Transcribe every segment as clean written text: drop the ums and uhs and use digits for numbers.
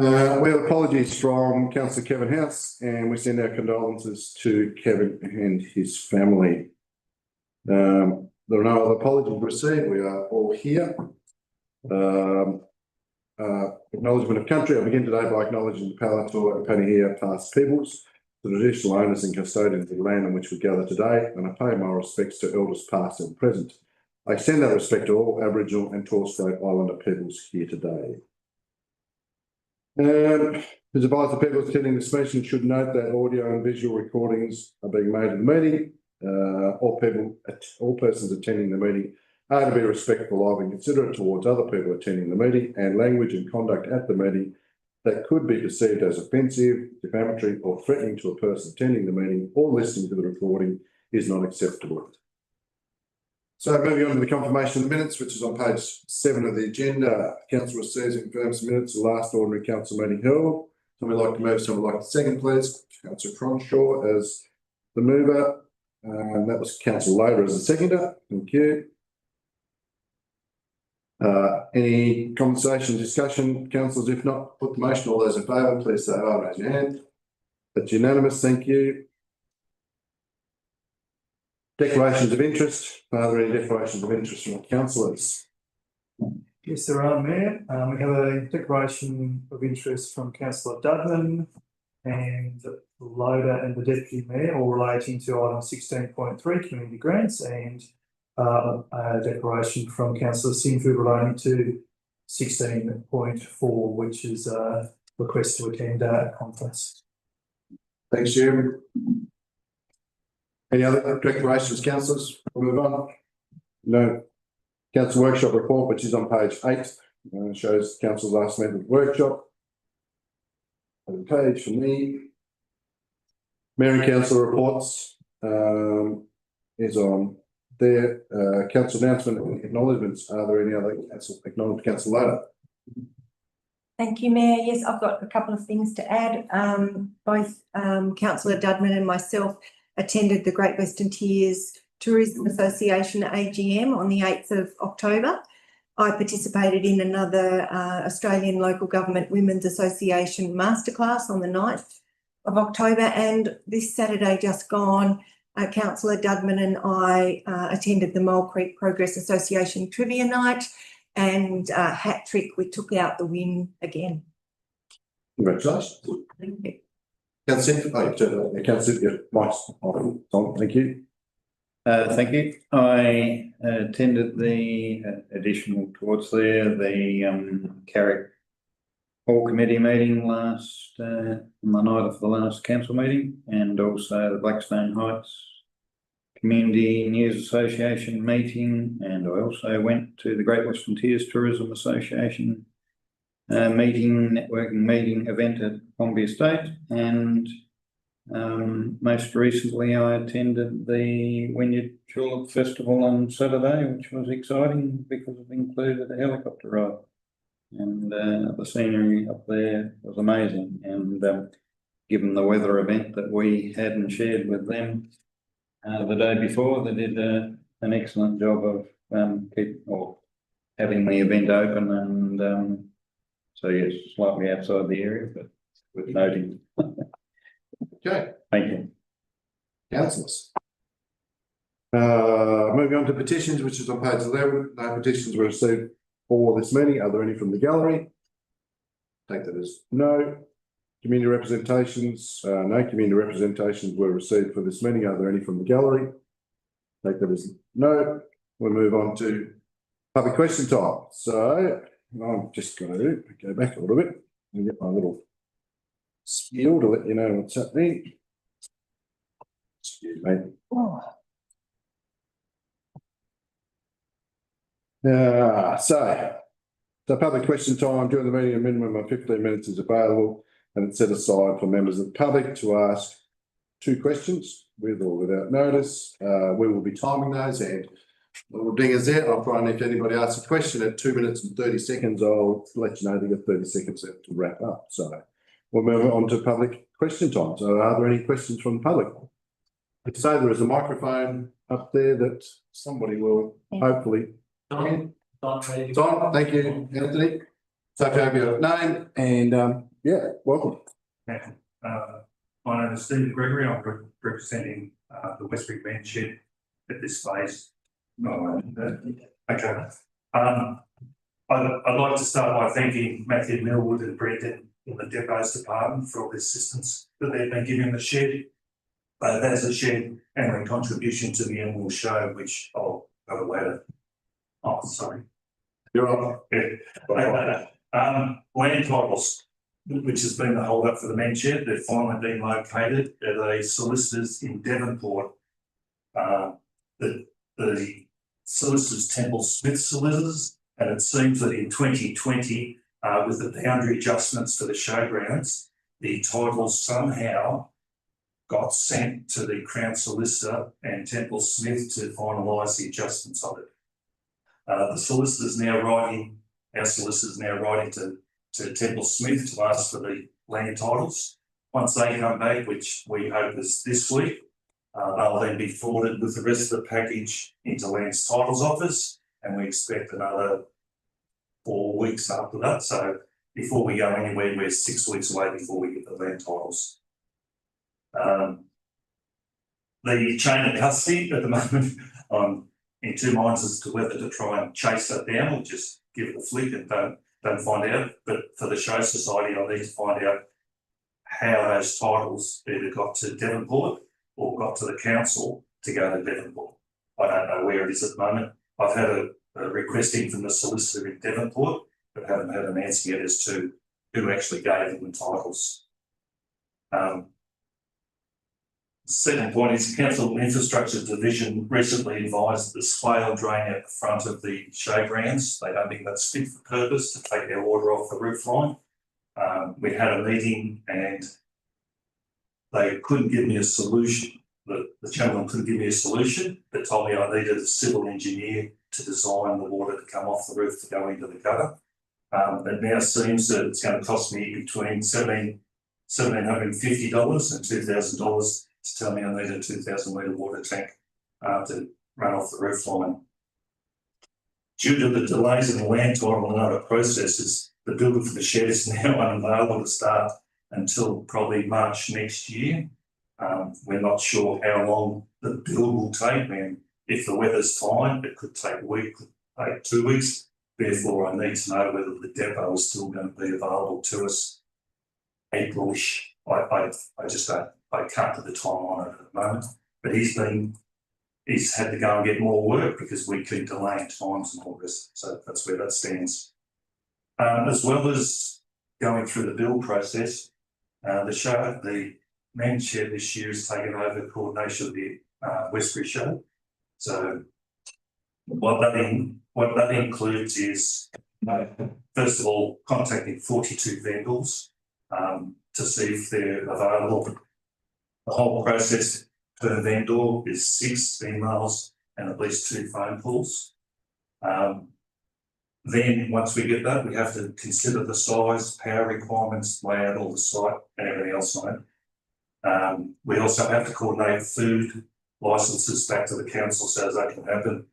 We have apologies from Councillor Kevin House, and we send our condolences to Kevin and his family. There are no other apologies received. We are all here. Acknowledgement of country. I begin today by acknowledging the Palator and Panahia past peoples, the traditional owners and custodians of the land on which we gather today, and I pay my respects to elders past and present. I extend that respect to all Aboriginal and Torres Strait Islander peoples here today. As advised, the people attending this meeting should note that audio and visual recordings are being made in the meeting. All persons attending the meeting are to be respectful of and considerate towards other people attending the meeting, and language and conduct at the meeting that could be perceived as offensive, defamatory or threatening to a person attending the meeting or listening to the recording is not acceptable. So moving on to the confirmation of the minutes, which is on page 7 of the agenda. Council receives and confirms the minutes of the last ordinary council meeting held. Someone would like to move, someone would like to second, please. Councillor Cronshaw as the mover, and that was Councillor Loader as the seconder. Thank you. Any conversation, discussion, councillors? If not, put the motion. All those in favour, please say aye, raise your hand. That's unanimous, thank you. Declarations of interest. Are there any declarations of interest from councillors? Yes, there are, Mayor. We have a declaration of interest from Councillor Dudman and Loader and the Deputy Mayor, all relating to item 16.3 community grants, and a declaration from Councillor Sinfield relating to 16.4, which is a request to attend a conference. Thanks, Jim. Any other declarations, councillors? We'll move on. No. Council workshop report, which is on page 8, shows council's last member workshop. Page for me. Mayor and council reports is on there. Council announcement and acknowledgements. Are there any other acknowledged? Council Loader? Thank you, Mayor. Yes, I've got a couple of things to add. Both Councillor Dudman and myself attended the Great Western Tiers Tourism Association AGM on the 8th of October. I participated in another Australian Local Government Women's Association masterclass on the 9th of October, and this Saturday just gone, Councillor Dudman and I attended the Mole Creek Progress Association Trivia Night, and hat trick, we took out the win again. Congratulations. Thank you. Councillor, Tom, thank you. Thank you. I attended the additional towards there, the Carrick Hall Committee meeting last on the night of the last council meeting, and also the Blackstone Heights Community News Association meeting, and I also went to the Great Western Tiers Tourism Association networking meeting event at Bombay Estate, and most recently I attended the Wynyard Tulip Festival on Saturday, which was exciting because it included a helicopter ride, and the scenery up there was amazing, and given the weather event that we had and shared with them the day before, they did an excellent job of having the event open, and so yes, slightly outside the area, but worth noting. Okay. Thank you. Councillors. Moving on to petitions, which is on page 11. No petitions were received for this meeting. Are there any from the gallery? Take that as no. Community representations. No community representations were received for this meeting. Are there any from the gallery? Take that as no. We'll move on to public question time. So I'm just going to go back a little bit and get my little spiel to let you know what's happening. Excuse me. So public question time during the meeting, a minimum of 15 minutes is available, and it's set aside for members of the public to ask 2 questions with or without notice. We will be timing those, and little dingers there. I'll find if anybody asks a question at 2 minutes and 30 seconds, I'll let you know they get 30 seconds to wrap up. So we'll move on to public question time. So are there any questions from the public? If so, there is a microphone up there that somebody will hopefully. Don, thank you, Anthony. So if you have your name and Yeah, welcome. My name is Stephen Gregory. I'm representing the Westbury Band Shed at this phase. Okay. I'd like to start by thanking Matthew Millwood and Brendan in the depots department for all the assistance that they've been giving the shed, both as a shed and their contribution to the annual show, which I'll go later. Oh, sorry. You're up. Yeah. Land titles, which has been the hold up for the men shed, they've finally been located at a solicitor's in Devonport. The solicitors Temple Smith Solicitors, and it seems that in 2020, with the boundary adjustments for the showgrounds, the titles somehow got sent to the Crown Solicitor and Temple Smith to finalise the adjustments of it. The solicitors now writing, our solicitors now writing to Temple Smith to ask for the land titles. Once they come back, which we hope is this week, they'll then be forwarded with the rest of the package into Land's Titles Office, and we expect another 4 weeks after that. So before we go anywhere, we're 6 weeks away before we get the land titles. The chain of custody at the moment, I'm in two minds as to whether to try and chase that down or just give it a flick and don't find out. But for the Show Society, I need to find out how those titles either got to Devonport or got to the council to go to Devonport. I don't know where it is at the moment. I've had a request in from the solicitor in Devonport, but haven't had an answer yet as to who actually gave them the titles. Second point is Council Infrastructure Division recently advised that the swale drain out the front of the showgrounds, they don't think that's fit for purpose to take their water off the roof line. We had a meeting and they couldn't give me a solution. The gentleman couldn't give me a solution, but told me I needed a civil engineer to design the water to come off the roof to go into the gutter. It now seems that it's going to cost me between $1,750 and $2,000 to tell me I need a 2,000 litre water tank to run off the roof line. Due to the delays in the land title and other processes, the building for the shed is now unavailable to start until probably March next year. We're not sure how long the build will take, and if the weather's fine, it could take a week, could take 2 weeks. Therefore, I need to know whether the depot is still going to be available to us Aprilish. I just don't, I can't put the time on it at the moment. But he's had to go and get more work because we keep delaying times and all this. So that's where that stands. As well as going through the build process, the men's shed this year has taken over coordination of the Westbury show. So what that includes is, first of all, contacting 42 vendors to see if they're available. The whole process per vendor is 6 emails and at least 2 phone calls. Then once we get that, we have to consider the size, power requirements, layout of the site and everything else on it. We also have to coordinate food licenses back to the council so as that can happen.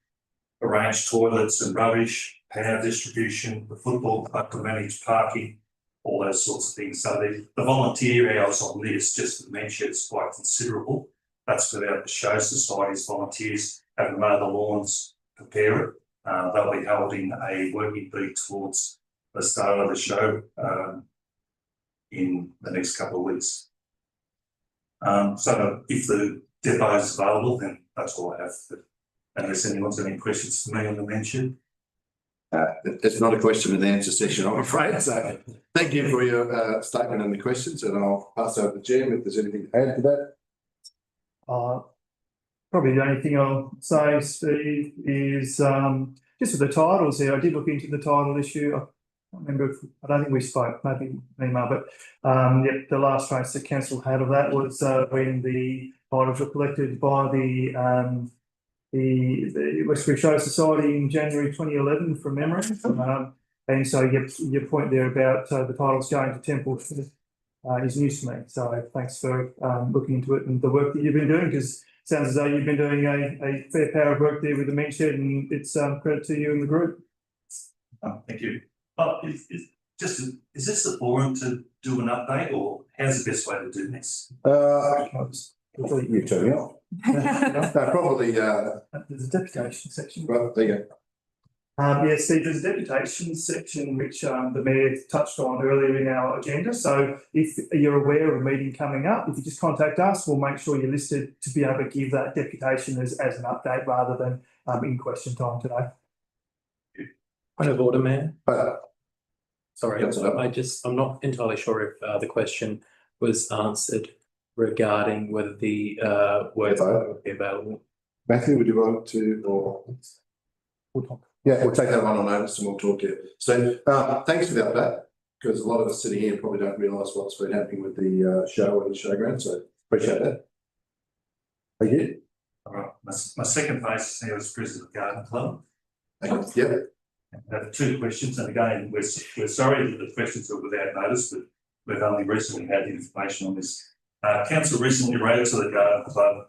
Arrange toilets and rubbish, power distribution, the football club to manage parking, all those sorts of things. So the volunteer hours on this, just to mention, is quite considerable. That's without the Show Society's volunteers having to mow the lawns, prepare it. They'll be holding a working beat towards the start of the show in the next couple of weeks. So if the depot is available, then that's all I have. Unless anyone's got any questions for me on the mention. It's not a question and answer session, I'm afraid. So thank you for your statement and the questions, and I'll pass over to Jim if there's anything to add to that. Probably the only thing I'll say, Steve, is just with the titles here. I did look into the title issue. I can't remember. I don't think we spoke, maybe email, but the last race the council had of that was when the titles were collected by the Westbury Show Society in January 2011 from memory. And so your point there about the titles going to Temple is news to me. So thanks for looking into it and the work that you've been doing, because it sounds as though you've been doing a fair power of work there with the men's shed, and it's credit to you and the group. Thank you. just, is this the forum to do an update, or how's the best way to do this? You turn me off. No, probably, There's a deputation section. well, there you go. Yes, Steve, there's a deputation section which the Mayor touched on earlier in our agenda. So if you're aware of a meeting coming up, if you just contact us, we'll make sure you're listed to be able to give that deputation as an update rather than in question time today. Point of order, Mayor. Sorry, Councillor. I'm not entirely sure if the question was answered regarding whether the work would be available. Matthew, would you like to, or? Yeah, we'll take that one on notice and we'll talk to you. So, thanks for the update, because a lot of us sitting here probably don't realise what's been happening with the show and the showground, so appreciate that. Thank you. All right, my second phase now as president of the Garden Club. Thank you. Yeah. I have two questions, and again, we're sorry that the questions are without notice, but we've only recently had the information on this. Council recently rated to the Garden Club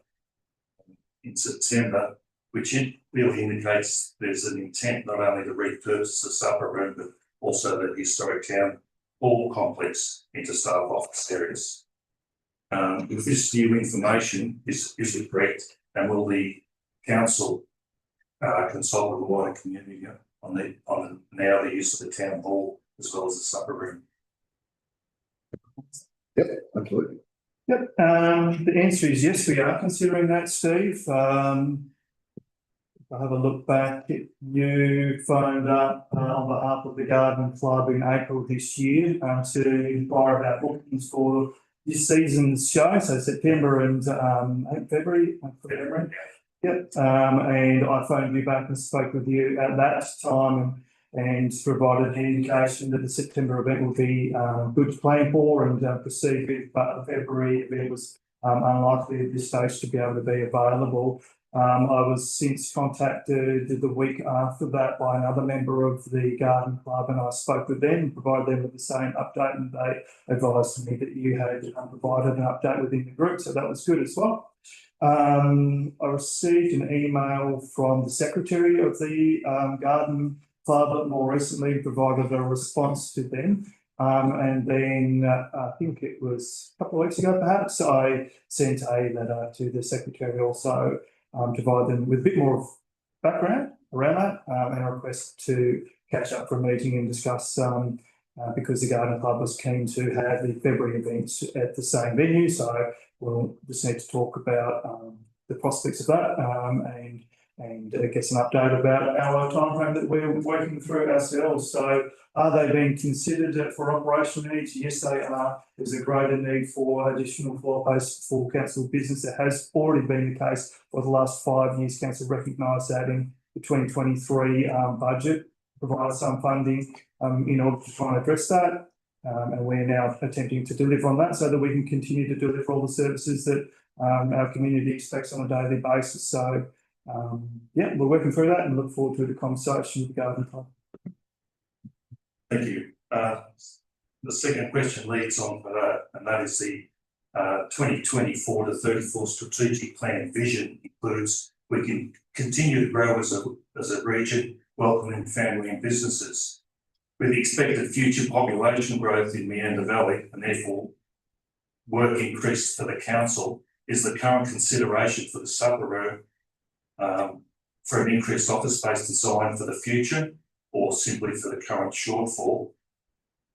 in September, which it really indicates there's an intent not only to repurpose the supper room, but also the historic town hall complex into staff office areas. If this new information is it correct, and will the council consult with the wider community on now the use of the town hall as well as the supper room? Yep, absolutely. Yep, the answer is yes, we are considering that, Steve. If I have a look back, you phoned up on behalf of the Garden Club in April this year to inquire about bookings for this season's show, so September and February. Yep, and I phoned you back and spoke with you at that time and provided an indication that the September event would be good to plan for and proceed with, but the February event was unlikely at this stage to be able to be available. I was since contacted the week after that by another member of the Garden Club, and I spoke with them and provided them with the same update, and they advised me that you had provided an update within the group, so that was good as well. I received an email from the secretary of the Garden Club more recently, provided a response to them. And then I think it was a couple of weeks ago, perhaps, I sent a letter to the secretary also to provide them with a bit more background around that and a request to catch up for a meeting and discuss because the Garden Club was keen to have the February events at the same venue. So we'll just need to talk about the prospects of that and get an update about our timeframe that we're working through ourselves. So are they being considered for operational needs? Yes, they are. There's a greater need for additional floor space for council business. It has already been the case for the last 5 years. Council recognised that in the 2023 budget, provided some funding in order to try and address that. And we're now attempting to deliver on that so that we can continue to deliver all the services that our community expects on a daily basis. So yeah, we're working through that and look forward to the conversation with the Garden Club. Thank you. The second question leads on for that, and that is the 2024 to 34 strategic plan vision includes we can continue to grow as a region, welcoming family and businesses. With the expected future population growth in Meander Valley and therefore work increase for the council, is the current consideration for the supper room for an increased office space design for the future or simply for the current shortfall?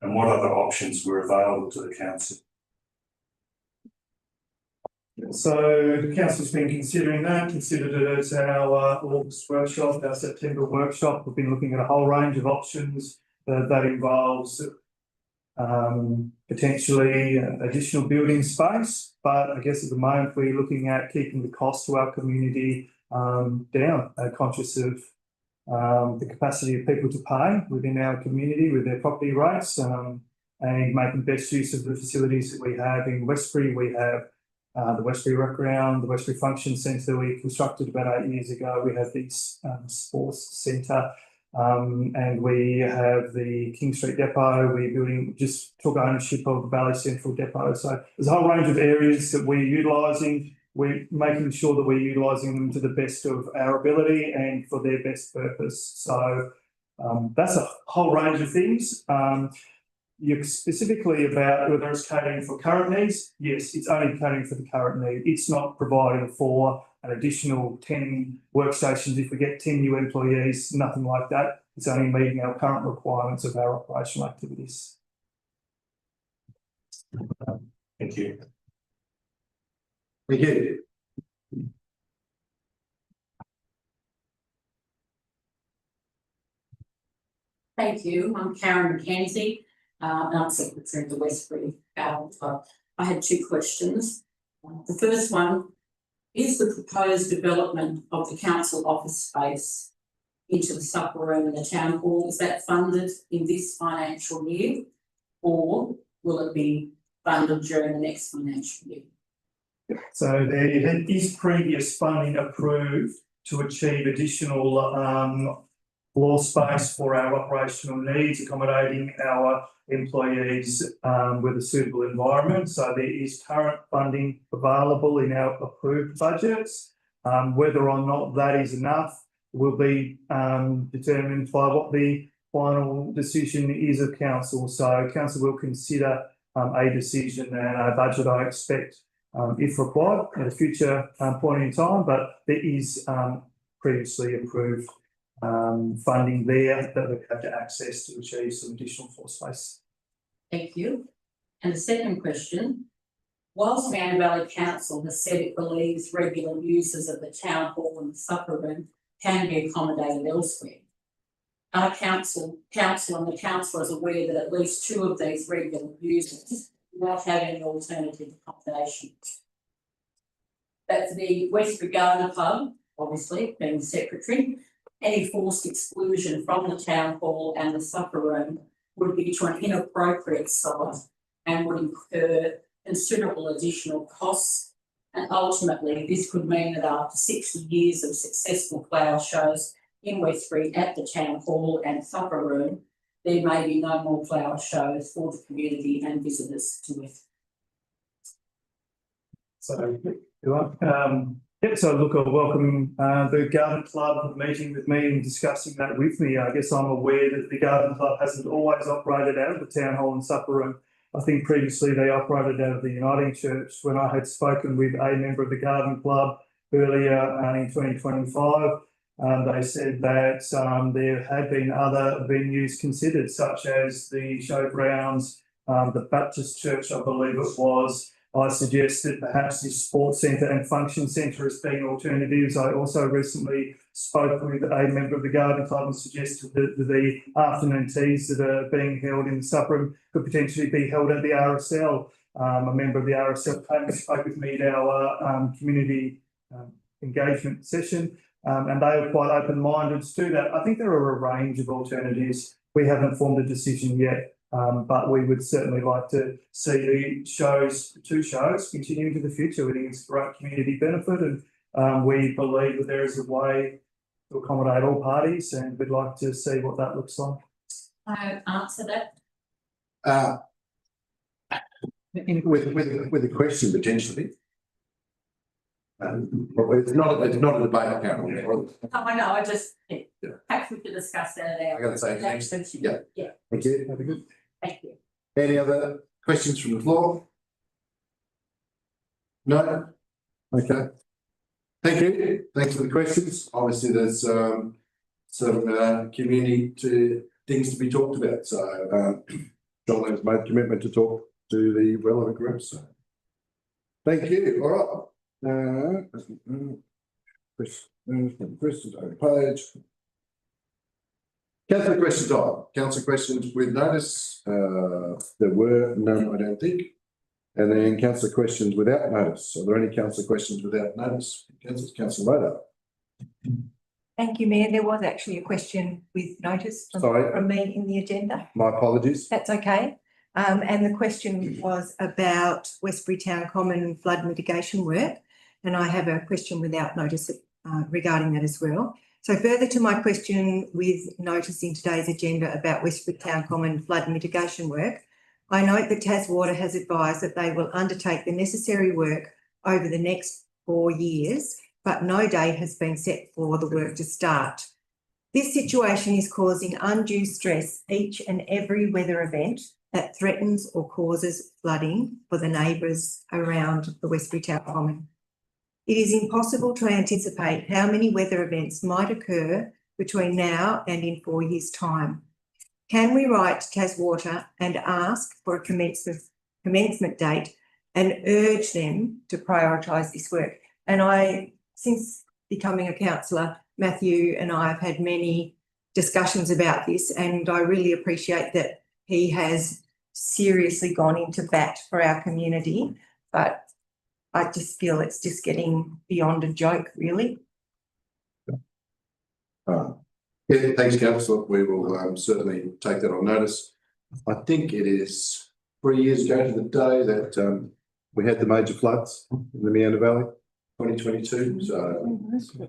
And what other options were available to the council? So the council's been considering that, considered it as our August workshop, our September workshop. We've been looking at a whole range of options that involves potentially additional building space. But I guess at the moment we're looking at keeping the cost to our community down, conscious of the capacity of people to pay within our community with their property rates and making best use of the facilities that we have in Westbury. We have the Westbury Rec Ground, the Westbury Function Centre we constructed about 8 years ago. We have the Sports Centre and we have the King Street Depot. We're building, just took ownership of the Valley Central Depot. So there's a whole range of areas that we're utilising. We're making sure that we're utilising them to the best of our ability and for their best purpose. So that's a whole range of things. you're specifically about whether it's catering for current needs. Yes, it's only catering for the current need. It's not providing for an additional 10 workstations if we get 10 new employees, nothing like that. It's only meeting our current requirements of our operational activities. Thank you. Thank you. Thank you. I'm Karen McKenzie, and I'm Secretary of the Westbury Garden Club. I had two questions. The first one, is the proposed development of the council office space into the supper room in the town hall, is that funded in this financial year, or will it be funded during the next financial year? So there is previous funding approved to achieve additional floor space for our operational needs, accommodating our employees with a suitable environment. So there is current funding available in our approved budgets. Whether or not that is enough will be determined by what the final decision is of council. So council will consider a decision and a budget, I expect, if required, at a future point in time, but there is previously approved funding there that we have to access to achieve some additional floor space. Thank you. And the second question, whilst Meander Valley Council has said it believes regular users of the town hall and the supper room can be accommodated elsewhere, our council and the councillors are aware that at least two of these regular users do not have any alternative accommodation. That's the Westbury Garden Club, obviously being the secretary. Any forced exclusion from the town hall and the supper room would be to an inappropriate site and would incur considerable additional costs. And ultimately, this could mean that after 60 years of successful flower shows in Westbury at the town hall and supper room, there may be no more flower shows for the community and visitors to Westbury. So look, I welcome the Garden Club meeting with me and discussing that with me. I guess I'm aware that the Garden Club hasn't always operated out of the town hall and supper room. I think previously they operated out of the Uniting Church. When I had spoken with a member of the Garden Club earlier in 2025, they said that there had been other venues considered, such as the showgrounds, the Baptist Church, I believe it was. I suggested perhaps this sports centre and function centre as being alternatives. I also recently spoke with a member of the Garden Club and suggested that the afternoon teas that are being held in the supper room could potentially be held at the RSL. A member of the RSL came and spoke with me at our community engagement session, and they were quite open-minded to do that. I think there are a range of alternatives. We haven't formed a decision yet. But we would certainly like to see the two shows continue into the future. We think it's a great community benefit, and we believe that there is a way to accommodate all parties, and we'd like to see what that looks like. I answer that. With a question potentially. It's not a debate, Karen. Oh, I know. I just perhaps we could discuss that at our. I got to say thanks. Yeah. Thank you. Have a good. Thank you. Any other questions from the floor? No? Okay. Thank you. Thanks for the questions. Obviously, there's some community things to be talked about. So John has made a commitment to talk to the relevant groups. So thank you. All right. Questions on the page. Councillor questions on. Councillor questions with notice. There were none, I don't think. And then councillor questions without notice. Are there any councillor questions without notice? Councillor Loader. Thank you, Mayor. There was actually a question with notice from me in the agenda. My apologies. That's okay. And the question was about Westbury Town Common flood mitigation work. And I have a question without notice regarding that as well. So further to my question with notice in today's agenda about Westbury Town Common flood mitigation work, I note that Taswater has advised that they will undertake the necessary work over the next 4 years, but no date has been set for the work to start. This situation is causing undue stress each and every weather event that threatens or causes flooding for the neighbours around the Westbury Town Common. It is impossible to anticipate how many weather events might occur between now and in 4 years' time. Can we write to TasWater and ask for a commencement date and urge them to prioritise this work? And since becoming a councillor, Matthew and I have had many discussions about this, and I really appreciate that he has seriously gone into bat for our community, but I just feel it's just getting beyond a joke, really. Yeah, thanks, councillor. We will certainly take that on notice. I think it is 3 years ago to the day that we had the major floods in the Meander Valley, 2022. So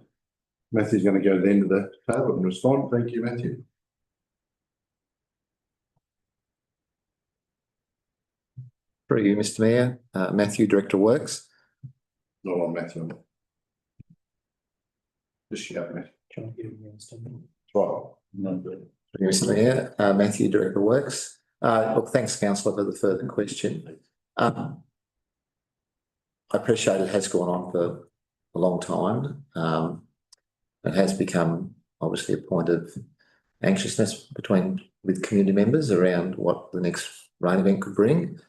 Matthew's going to go to the end of the table and respond. Thank you, Matthew. Through you, Mr. Mayor. Matthew, Director of Works. Not on Matthew. Just shout, Matthew. Right. Through you, Mr. Mayor. Matthew, Director of Works. Look, thanks, councillor, for the further question. I appreciate it has gone on for a long time. It has become obviously a point of anxiousness with community members around what the next rain event could bring.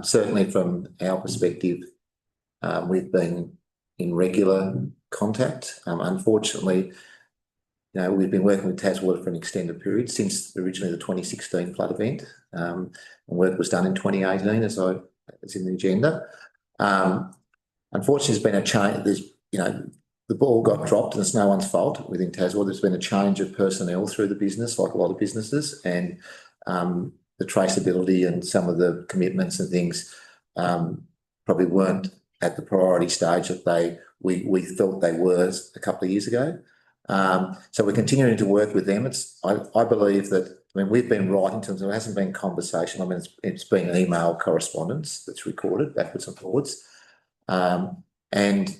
Certainly from our perspective, we've been in regular contact. Unfortunately, we've been working with TasWater for an extended period since originally the 2016 flood event. And work was done in 2018 as in the agenda. Unfortunately, there's been a change. The ball got dropped, and it's no one's fault within TasWater. There's been a change of personnel through the business, like a lot of businesses, and the traceability and some of the commitments and things probably weren't at the priority stage that we felt they were a couple of years ago. So we're continuing to work with them. I believe that, we've been writing to them, so there hasn't been conversation. It's been email correspondence that's recorded backwards and forwards. And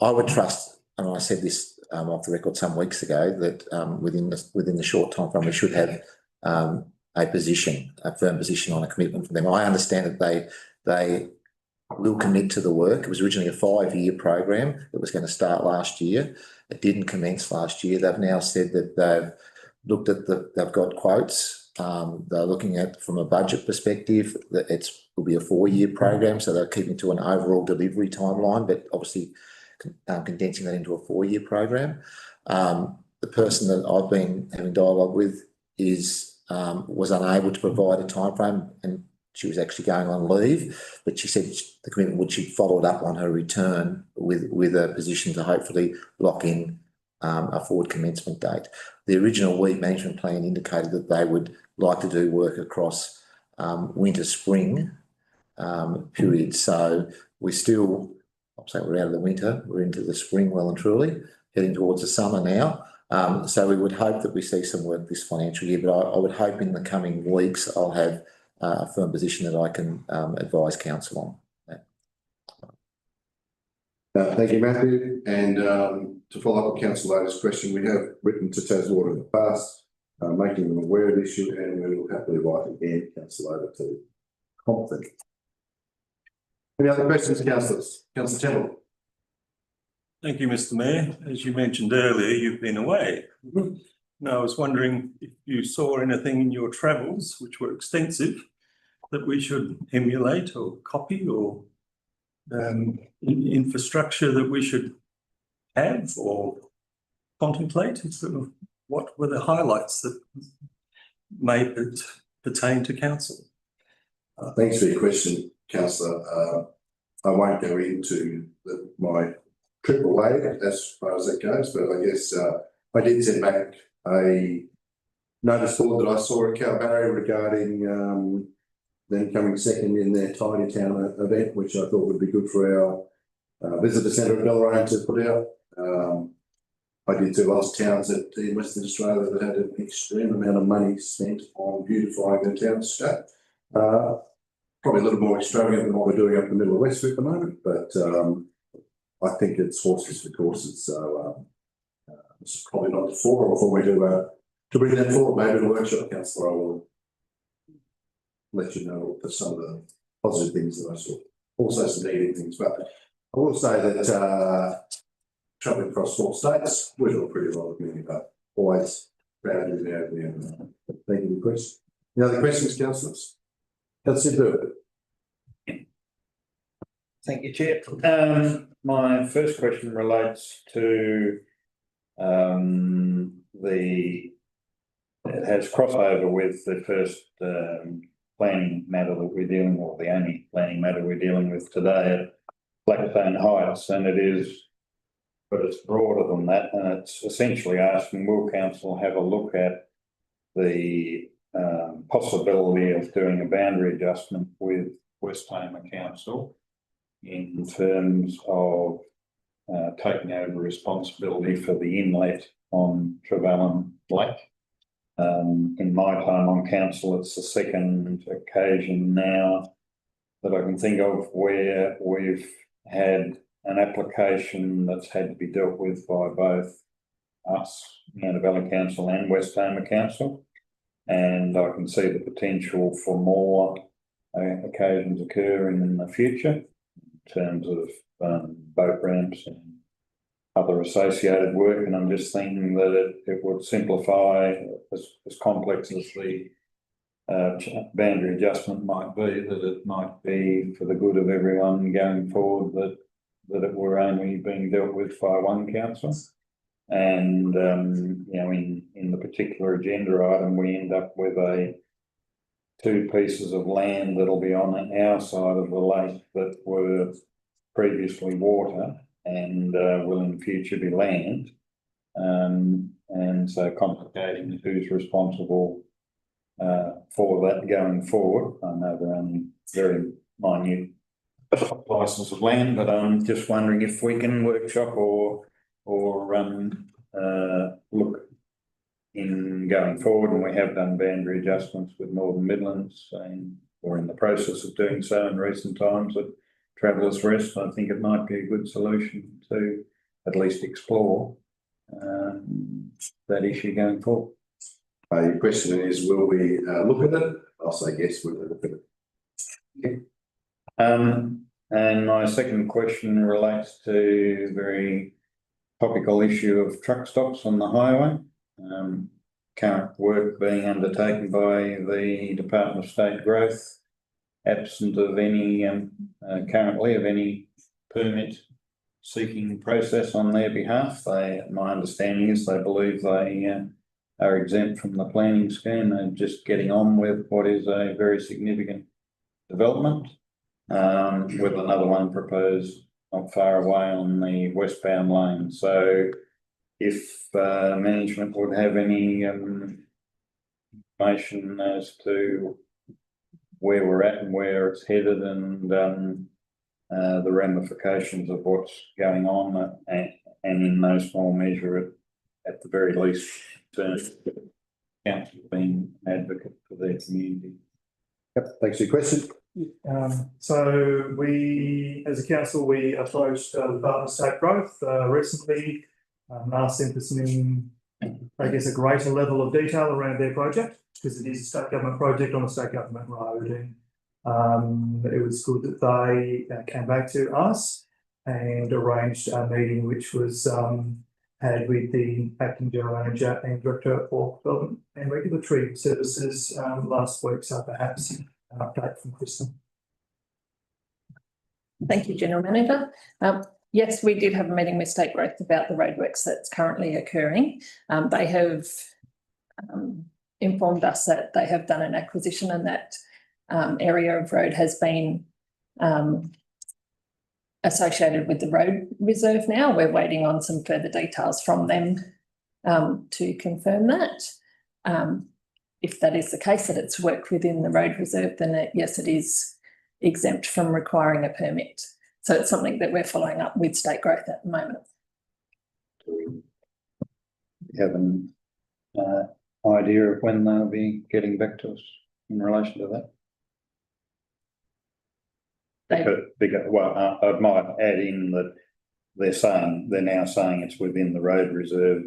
I would trust, and I said this off the record some weeks ago, that within the short time frame we should have a firm position on a commitment from them. I understand that they will commit to the work. It was originally a 5-year program that was going to start last year. It didn't commence last year. They've now said that they've looked at they've got quotes. They're looking at, from a budget perspective, that will be a 4-year program. So they're keeping to an overall delivery timeline, but obviously condensing that into a 4-year program. The person that I've been having dialogue with was unable to provide a timeframe, and she was actually going on leave, but she said the commitment would she followed up on her return with a position to hopefully lock in a forward commencement date. The original weed management plan indicated that they would like to do work across winter-spring periods. So we're still, I'll say we're out of the winter, we're into the spring well and truly, heading towards the summer now. So we would hope that we see some work this financial year, but I would hope in the coming weeks I'll have a firm position that I can advise council on. Thank you, Matthew. And to follow up on Councillor Loder's question, we have written to TasWater in the past, making them aware of the issue, and we will happily write again, Councillor Loder, to prompt them. Any other questions, councillors? Councillor Temple. Thank you, Mr. Mayor. As you mentioned earlier, you've been away. Now, I was wondering if you saw anything in your travels, which were extensive, that we should emulate or copy, or infrastructure that we should have or contemplate. Sort of, what were the highlights that may pertain to council? Thanks for your question, councillor. I won't go into my trip away as far as that goes, but I guess I did send back a notice board that I saw at Calbarry regarding them coming second in their Tidy Town event, which I thought would be good for our visitor centre at Bellarine to put out. I did see lots of towns in Western Australia that had an extreme amount of money spent on beautifying their townscape. Probably a little more extravagant than what we're doing up in the middle of Westbury at the moment, but I think it's horses for courses. So this is probably not the forum before we do to bring that forward. Maybe in a workshop, councillor, I will let you know for some of the positive things that I saw. Also some negative things, but I will say that travelling across 4 states, we do a pretty well of me, but always proud to be over there. Thank you for the question. Any other questions, councillors? Councillor Durban. Thank you, Chair. My first question relates to it has crossover with the first planning matter that we're dealing with, the only planning matter we're dealing with today at Blackstone Heights, and it is, but it's broader than that, and it's essentially asking, will council have a look at the possibility of doing a boundary adjustment with West Homer Council in terms of taking over responsibility for the inlet on Trevellyn Lake. In my time on council, it's the second occasion now that I can think of where we've had an application that's had to be dealt with by both us, Meander Valley Council and West Homer Council. And I can see the potential for more occasions occurring in the future in terms of boat ramps and other associated work. And I'm just thinking that it would simplify, as complex as the boundary adjustment might be, that it might be for the good of everyone going forward that it were only being dealt with by one council. And, you know, in the particular agenda item, we end up with 2 pieces of land that'll be on our side of the lake that were previously water and will in future be land. And so complicating who's responsible for that going forward. I know they're only very minute license of land, but I'm just wondering if we can workshop or look in going forward, and we have done boundary adjustments with Northern Midlands or in the process of doing so in recent times at Travellers Rest. I think it might be a good solution to at least explore that issue going forward. Your question is, will we look at it? I'll say yes, we'll look at it. Okay. And my second question relates to the very topical issue of truck stops on the highway. Current work being undertaken by the Department of State Growth, absent of any currently of any permit seeking process on their behalf. My understanding is they believe they are exempt from the planning scheme. They're just getting on with what is a very significant development, with another one proposed not far away on the westbound lane. So if management would have any information as to where we're at and where it's headed, and the ramifications of what's going on, and in no small measure at the very least, council being an advocate for their community. Yep, thanks for your question. So we, as a council, we approached the Department of State Growth recently and asked them for some, I guess, a greater level of detail around their project, because it is a state government project on a state government road. And it was good that they came back to us and arranged a meeting, which was had with the acting general manager and director of development and regulatory services last week. So perhaps an update from Crystal. Thank you, General Manager. Yes, we did have a meeting with State Growth about the roadworks that's currently occurring. They have informed us that they have done an acquisition, and that area of road has been associated with the road reserve now. We're waiting on some further details from them to confirm that. If that is the case, that it's worked within the road reserve, then yes, it is exempt from requiring a permit. So it's something that we're following up with State Growth at the moment. Do we have an idea of when they'll be getting back to us in relation to that? Well, I might add in that they're now saying it's within the road reserve,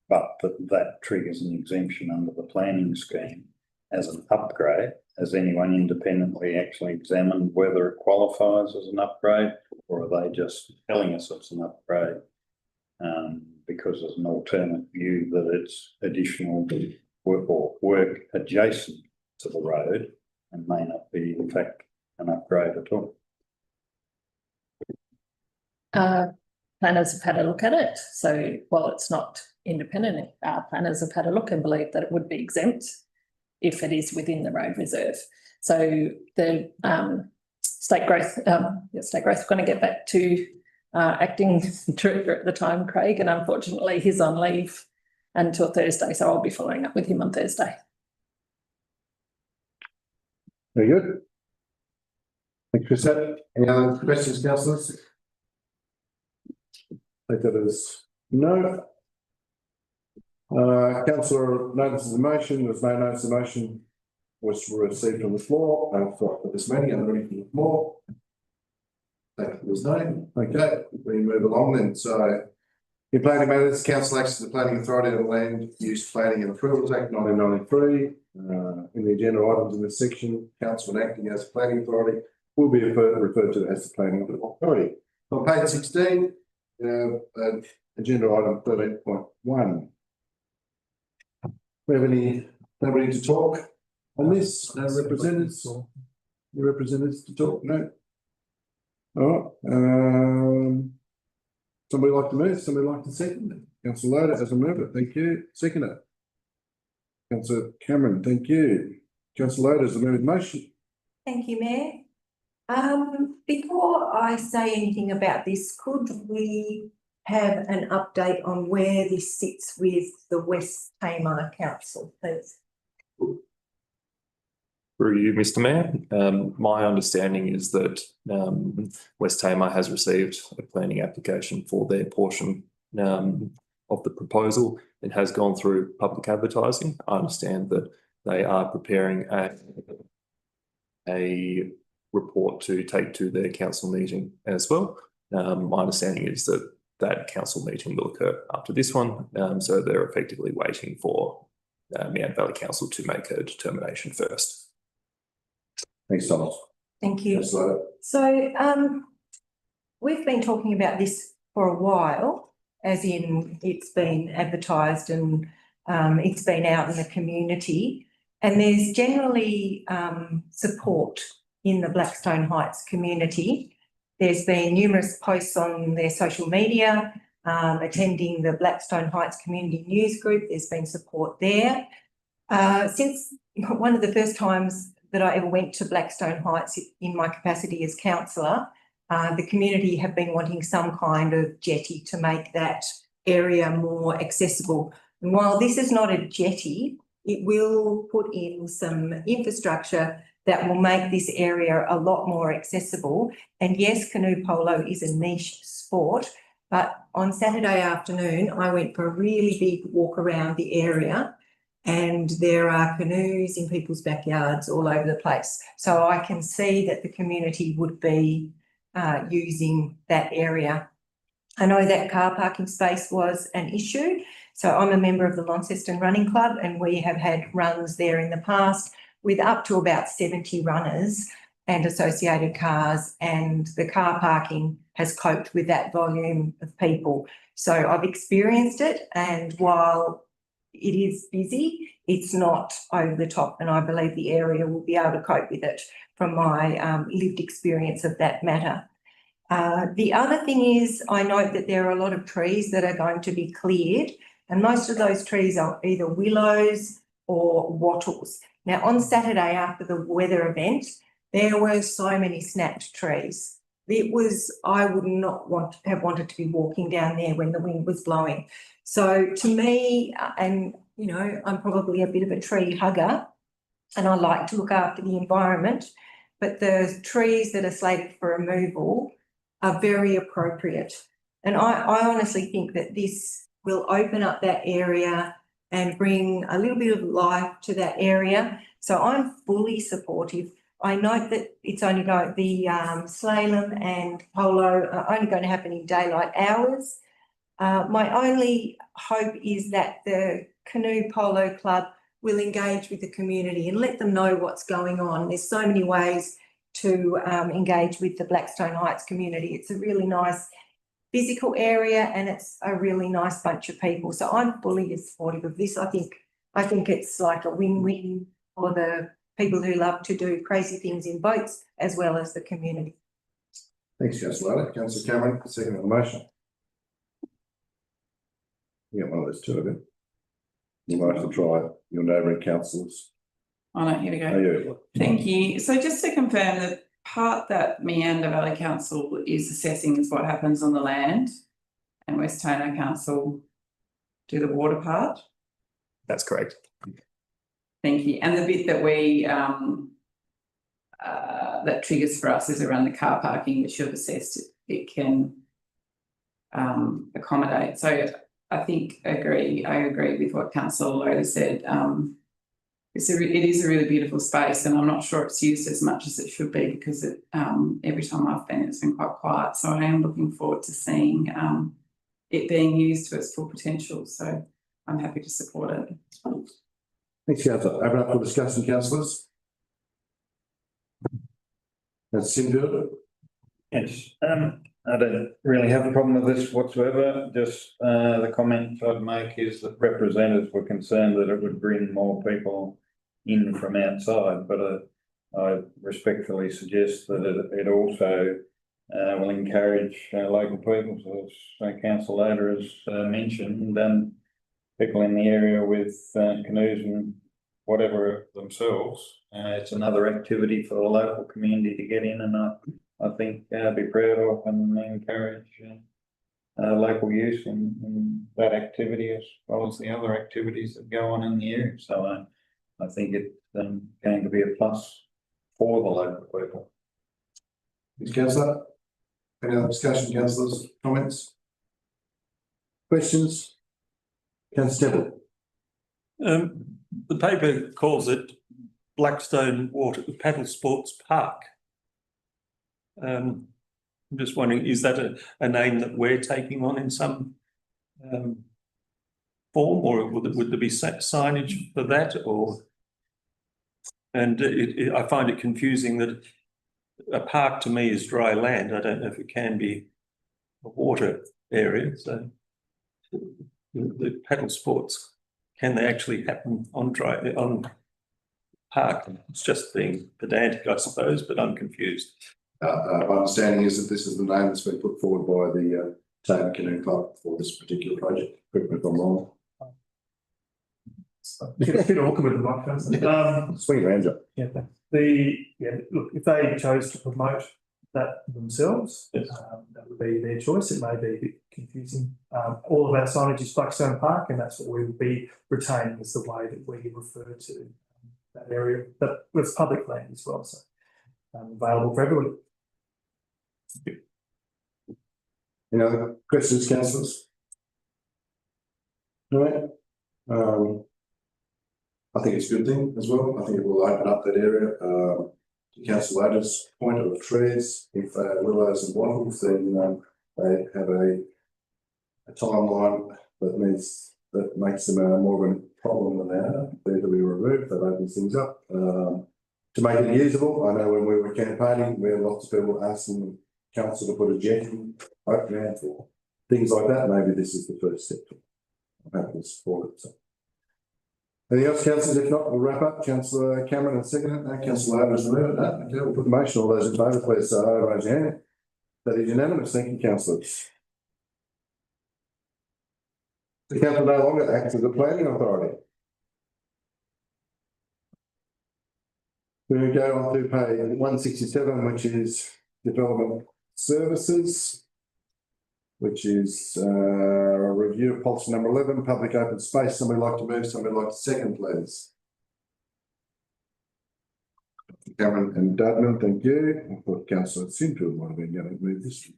but that triggers an exemption under the planning scheme. as an upgrade. Has anyone independently actually examined whether it qualifies as an upgrade, or are they just telling us it's an upgrade? Because there's an alternate view that it's additional work or work adjacent to the road and may not be in fact an upgrade at all. Planners have had a look at it. So while it's not independent, planners have had a look and believe that it would be exempt if it is within the road reserve. So the state growth are going to get back to acting director at the time, Craig, and unfortunately he's on leave until Thursday, so I'll be following up with him on Thursday. Very good. Thank you, Chris. Any other questions, councillors? I think that is no. Councillor notices the motion. There's no notice of motion was received from the floor for this meeting. Are there any from the floor? There's no. Okay, we move along then. So, in planning matters, council acts as the planning authority of the Land Use Planning and Approvals Act 1993. In the agenda items in this section, council when acting as planning authority will be referred to as the planning authority. On page 16, agenda item 13.1. We have nobody to talk on this? No representatives? No representatives to talk? No. All right. Somebody like to move? Somebody like to second? Councillor Loader as a mover. Thank you. Seconder. Councillor Cameron. Thank you. Councillor Loader as a moving motion. Thank you, Mayor. Before I say anything about this, could we have an update on where this sits with the West Tamar Council, please? Through you, Mr. Mayor. My understanding is that West Tamar has received a planning application for their portion of the proposal. It has gone through public advertising. I understand that they are preparing a report to take to their council meeting as well. My understanding is that council meeting will occur after this one. So they're effectively waiting for Meander Valley Council to make a determination first. Thanks, Thomas. Thank you. So we've been talking about this for a while, as in it's been advertised and it's been out in the community, and there's generally support in the Blackstone Heights community. There's been numerous posts on their social media, attending the Blackstone Heights Community News Group. There's been support there. Since one of the first times that I ever went to Blackstone Heights in my capacity as councillor, the community have been wanting some kind of jetty to make that area more accessible. And while this is not a jetty, it will put in some infrastructure that will make this area a lot more accessible. And yes, canoe polo is a niche sport, but on Saturday afternoon, I went for a really big walk around the area, and there are canoes in people's backyards all over the place. So I can see that the community would be using that area. I know that car parking space was an issue. So I'm a member of the Launceston Running Club, and we have had runs there in the past with up to about 70 runners and associated cars, and the car parking has coped with that volume of people. So I've experienced it, and while it is busy, it's not over the top, and I believe the area will be able to cope with it from my lived experience of that matter. The other thing is, I note that there are a lot of trees that are going to be cleared, and most of those trees are either willows or wattles. Now, on Saturday after the weather event, there were so many snapped trees. I would not have wanted to be walking down there when the wind was blowing. So to me, and you know, I'm probably a bit of a tree hugger and I like to look after the environment, but the trees that are slated for removal are very appropriate. And I honestly think that this will open up that area and bring a little bit of life to that area. So I'm fully supportive. I note that it's only going, the slalom and polo are only going to happen in daylight hours. My only hope is that the Canoe Polo Club will engage with the community and let them know what's going on. There's so many ways to engage with the Blackstone Heights community. It's a really nice physical area and it's a really nice bunch of people. So I'm fully supportive of this. I think it's like a win-win for the people who love to do crazy things in boats as well as the community. Thanks, Councillor. Councillor Cameron, second on the motion. You got one of those two of you. You might have to try your neighbouring councillors. Oh no, here we Oh, go. yeah. Thank you. So just to confirm, the part that Meander Valley Council is assessing is what happens on the land, and West Taylor Council do the water part. That's correct. Thank you. And the bit that we that triggers for us is around the car parking, which you've assessed it can accommodate. So I agree with what Councillor Loder said. It is a really beautiful space, and I'm not sure it's used as much as it should be because every time I've been, it's been quite quiet. So I am looking forward to seeing it being used to its full potential. So I'm happy to support it. Thanks, Councillor. Open up for discussion, councillors. That's Sinfield. Yes, I don't really have a problem with this whatsoever. Just the comment I'd make is that representatives were concerned that it would bring more people in from outside, but I respectfully suggest that it also will encourage local people, as Councillor Loder has mentioned, people in the area with canoes and whatever themselves. It's another activity for the local community to get in, and I think be proud of and encourage local use in that activity as well as the other activities that go on in the area. So I think it's going to be a plus for the local people. Thanks, Councillor. Any other discussion, councillors? Comments? Questions? Councillor Temple. The paper calls it Blackstone Water Paddle Sports Park. I'm just wondering, is that a name that we're taking on in some form, or would there be signage for that? Or and I find it confusing that a park to me is dry land. I don't know if it can be a water area. So the paddle sports, can they actually happen on park? It's just being pedantic, I suppose, but I'm confused. My understanding is that this is the name that's been put forward by the Taylor Canoe Club for this particular project. Correct me if I'm wrong. It's a bit awkward with the microphones. Swing around, Joe. Yeah, look, if they chose to promote that themselves, Yes. that would be their choice. It may be a bit confusing. All of our signage is Blackstone Park, and that's what we will be retaining as the way that we refer to that area. But it's public land as well, so available for everybody. Any other questions, councillors? No. I think it's a good thing as well. I think it will open up that area. To Councillor Loder's point of trees, if willows and wattles, then they have a timeline that makes them more of a problem than they are. They're to be removed. That opens things up. To make it usable, I know when we were campaigning, we had lots of people asking council to put a jetty around for things like that. Maybe this is the first step. I'm happy to support it. So. Anything else, councillors? If not, we'll wrap up. Councillor Cameron and second. No, Councillor Loder has moved it. Okay, we'll put the motion. All those in favour, please raise your hand. That is unanimous. Thank you, councillors. The council no longer acts as a planning authority. We go on to page 167, which is development services, which is a review of policy number 11, public open space. Somebody like to move, somebody like to second, please. Cameron and Dudman, thank you. I thought Councillor Sinfield might have been going to move this.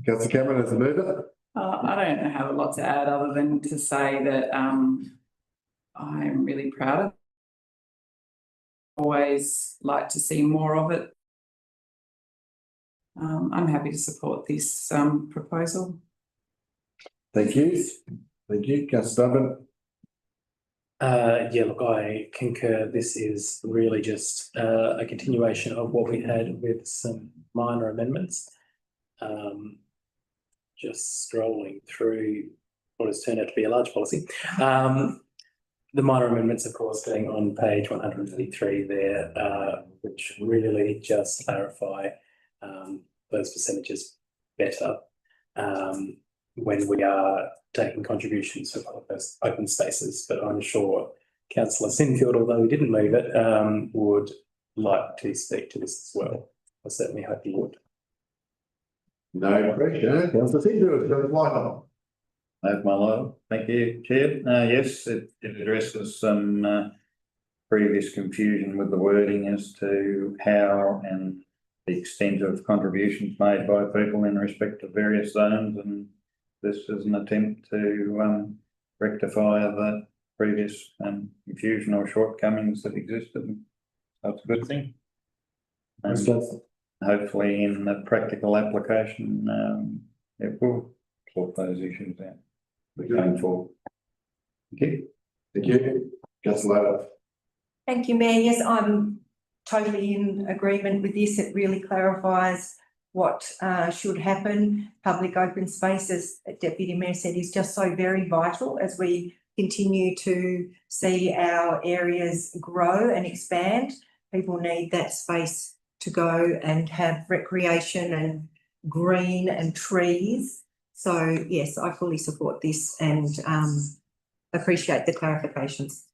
Councillor Cameron as the mover. I don't have a lot to add other than to say that I'm really proud of it. Always like to see more of it. I'm happy to support this proposal. Thank you. Thank you. Councillor Dudman. Yeah, look, I concur. This is really just a continuation of what we had with some minor amendments. Just scrolling through what has turned out to be a large policy. The minor amendments, of course, being on page 133 there, which really just clarify those percentages better when we are taking contributions for those open spaces. But I'm sure Councillor Sinfield, although he didn't move it, would like to speak to this as well. I certainly hope he would. No pressure. Councillor Sinfield, got a light on. Have my love. Thank you, Chair. Yes, it addresses some previous confusion with the wording as to how and the extent of contributions made by people in respect of various zones, and this is an attempt to rectify the previous confusion or shortcomings that existed. That's a good thing. Hopefully in the practical application, it will sort those issues out. We're going forward. Thank you. Thank you. Councillor. Thank you, Mayor. Yes, I'm totally in agreement with this. It really clarifies what should happen. Public open spaces, Deputy Mayor said, is just so very vital as we continue to see our areas grow and expand. People need that space to go and have recreation and green and trees. So yes, I fully support this and appreciate the clarifications.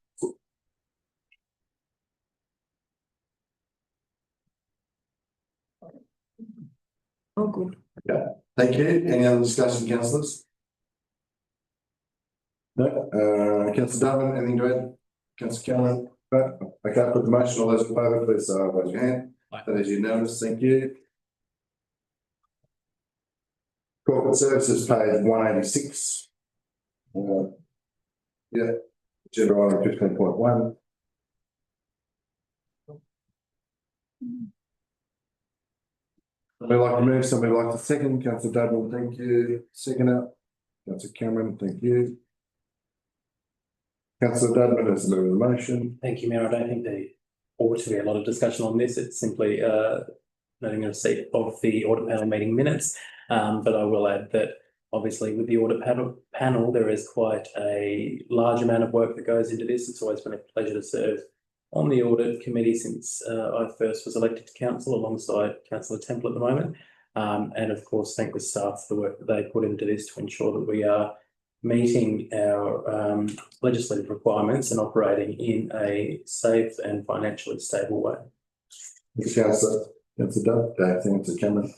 Oh, good. Yeah, thank you. Any other discussion, councillors? No, Councillor Darwin, anything to add? Councillor Cameron? No? Okay, put the motion. All those in favour, please raise your hand. That is unanimous. Thank you. Corporate services page 186. Yeah, agenda item 15.1. Somebody like to move, somebody like to second. Councillor Dudley, thank you. Seconder. Councillor Cameron, thank you. Councillor Dudley has moved the motion. Thank you, Mayor. I don't think there ought to be a lot of discussion on this. It's simply noting a receipt of the audit panel meeting minutes. But I will add that obviously with the audit panel, there is quite a large amount of work that goes into this. It's always been a pleasure to serve on the audit committee since I first was elected to council alongside Councillor Temple at the moment. And of course, thank the staff for the work that they put into this to ensure that we are meeting our legislative requirements and operating in a safe and financially stable way. Councillor Dudley, Councillor Cameron.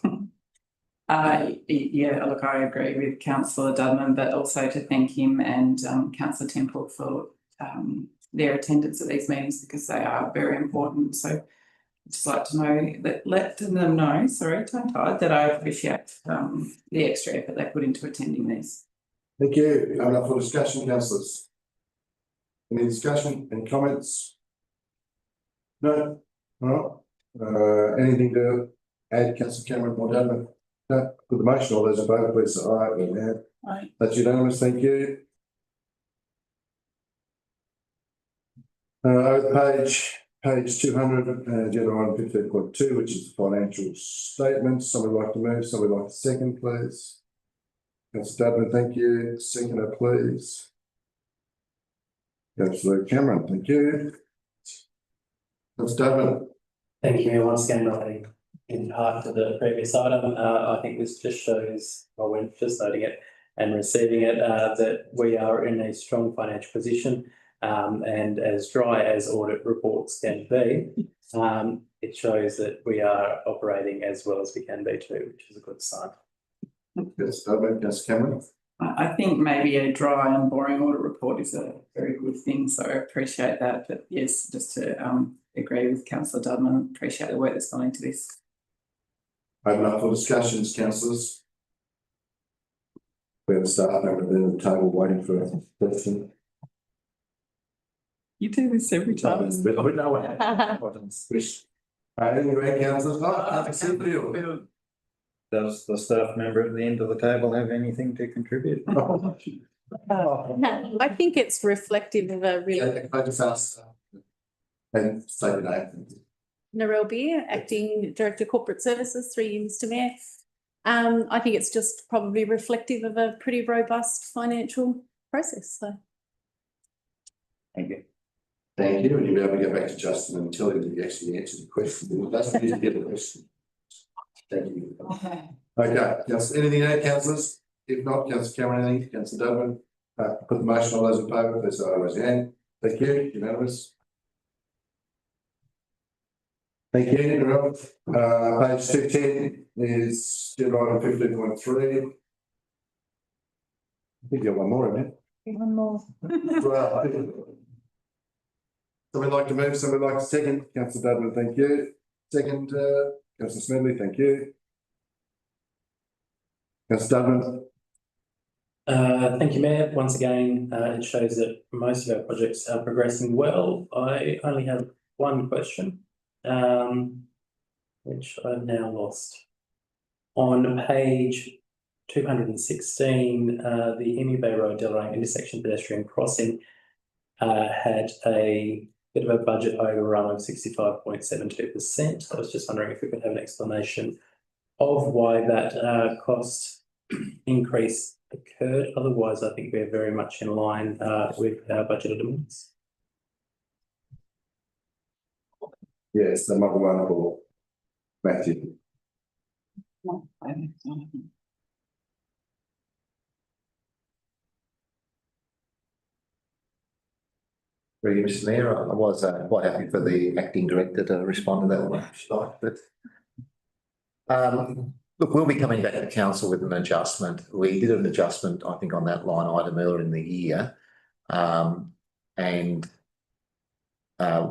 Yeah, look, I agree with Councillor Dudman, but also to thank him and Councillor Temple for their attendance at these meetings because they are very important. So I'd just like to know that, let them know, sorry, tongue-tied, that I appreciate the extra effort they put into attending these. Thank you. Enough for discussion, councillors. Any discussion, any comments? No? All right. Anything to add, Councillor Cameron or Dudman? No, put the motion. All those in favour, please say aye. Aye. That's unanimous. Thank you. Page 200, agenda item 15.2, which is the financial statements. Somebody like to move, somebody like to second, please. Councillor Dudman, thank you. Seconder, please. Councillor Cameron, thank you. Councillor Dudman. Thank you, Mayor. Once again, relating in part to the previous item, I think this just shows, well, we're just noting it and receiving it, that we are in a strong financial position. And as dry as audit reports can be, it shows that we are operating as well as we can be too, which is a good sign. Yes, Cameron. I think maybe a dry and boring audit report is a very good thing, so I appreciate that. But yes, just to agree with Councillor Dudman, appreciate the work that's gone into this. Open up for discussions, councillors. We have a staff member at the end of the table waiting for a question. You do this every time. Anyway, councillors, Does the staff member at the end of the table have anything to contribute? I think it's reflective of a really Yeah, I just asked, and say your name. Narelle Beer, Acting Director Corporate Services, through you, Mr Mayor. I think it's just probably reflective of a pretty robust financial process, so. Thank you. Thank you, and you'll be able to go back to Justin and tell him that you actually answered the question. That's the reason to get the question. Thank you. Okay, anything to add, councillors? If not, Councillor Cameron, anything? Councillor Dudman? Put the motion on those in favour, please raise your hand. Thank you, unanimous. Thank you, Narelle. Page 15 is agenda item 15.3. I think you have one more, isn't it? One more. Right. Someone like to move, someone like to second? Councillor Dudman, thank you. Second, Councillor Smedley, thank you. Councillor Dudman. Thank you, Mayor. Once again, it shows that most of our projects are progressing well. I only have one question, which I've now lost. On page 216, the Emu Bay Road Deloraine intersection pedestrian crossing had a bit of a budget overrun of 65.72%. I was just wondering if we could have an explanation of why that cost increase occurred. Otherwise, I think we're very much in line with our budgeted amounts. Yes, the mother one for Matthew. Really, Mr Mayor, I was quite happy for the acting director to respond to that one, but look, we'll be coming back to council with an adjustment. We did an adjustment, I think, on that line item earlier in the year, and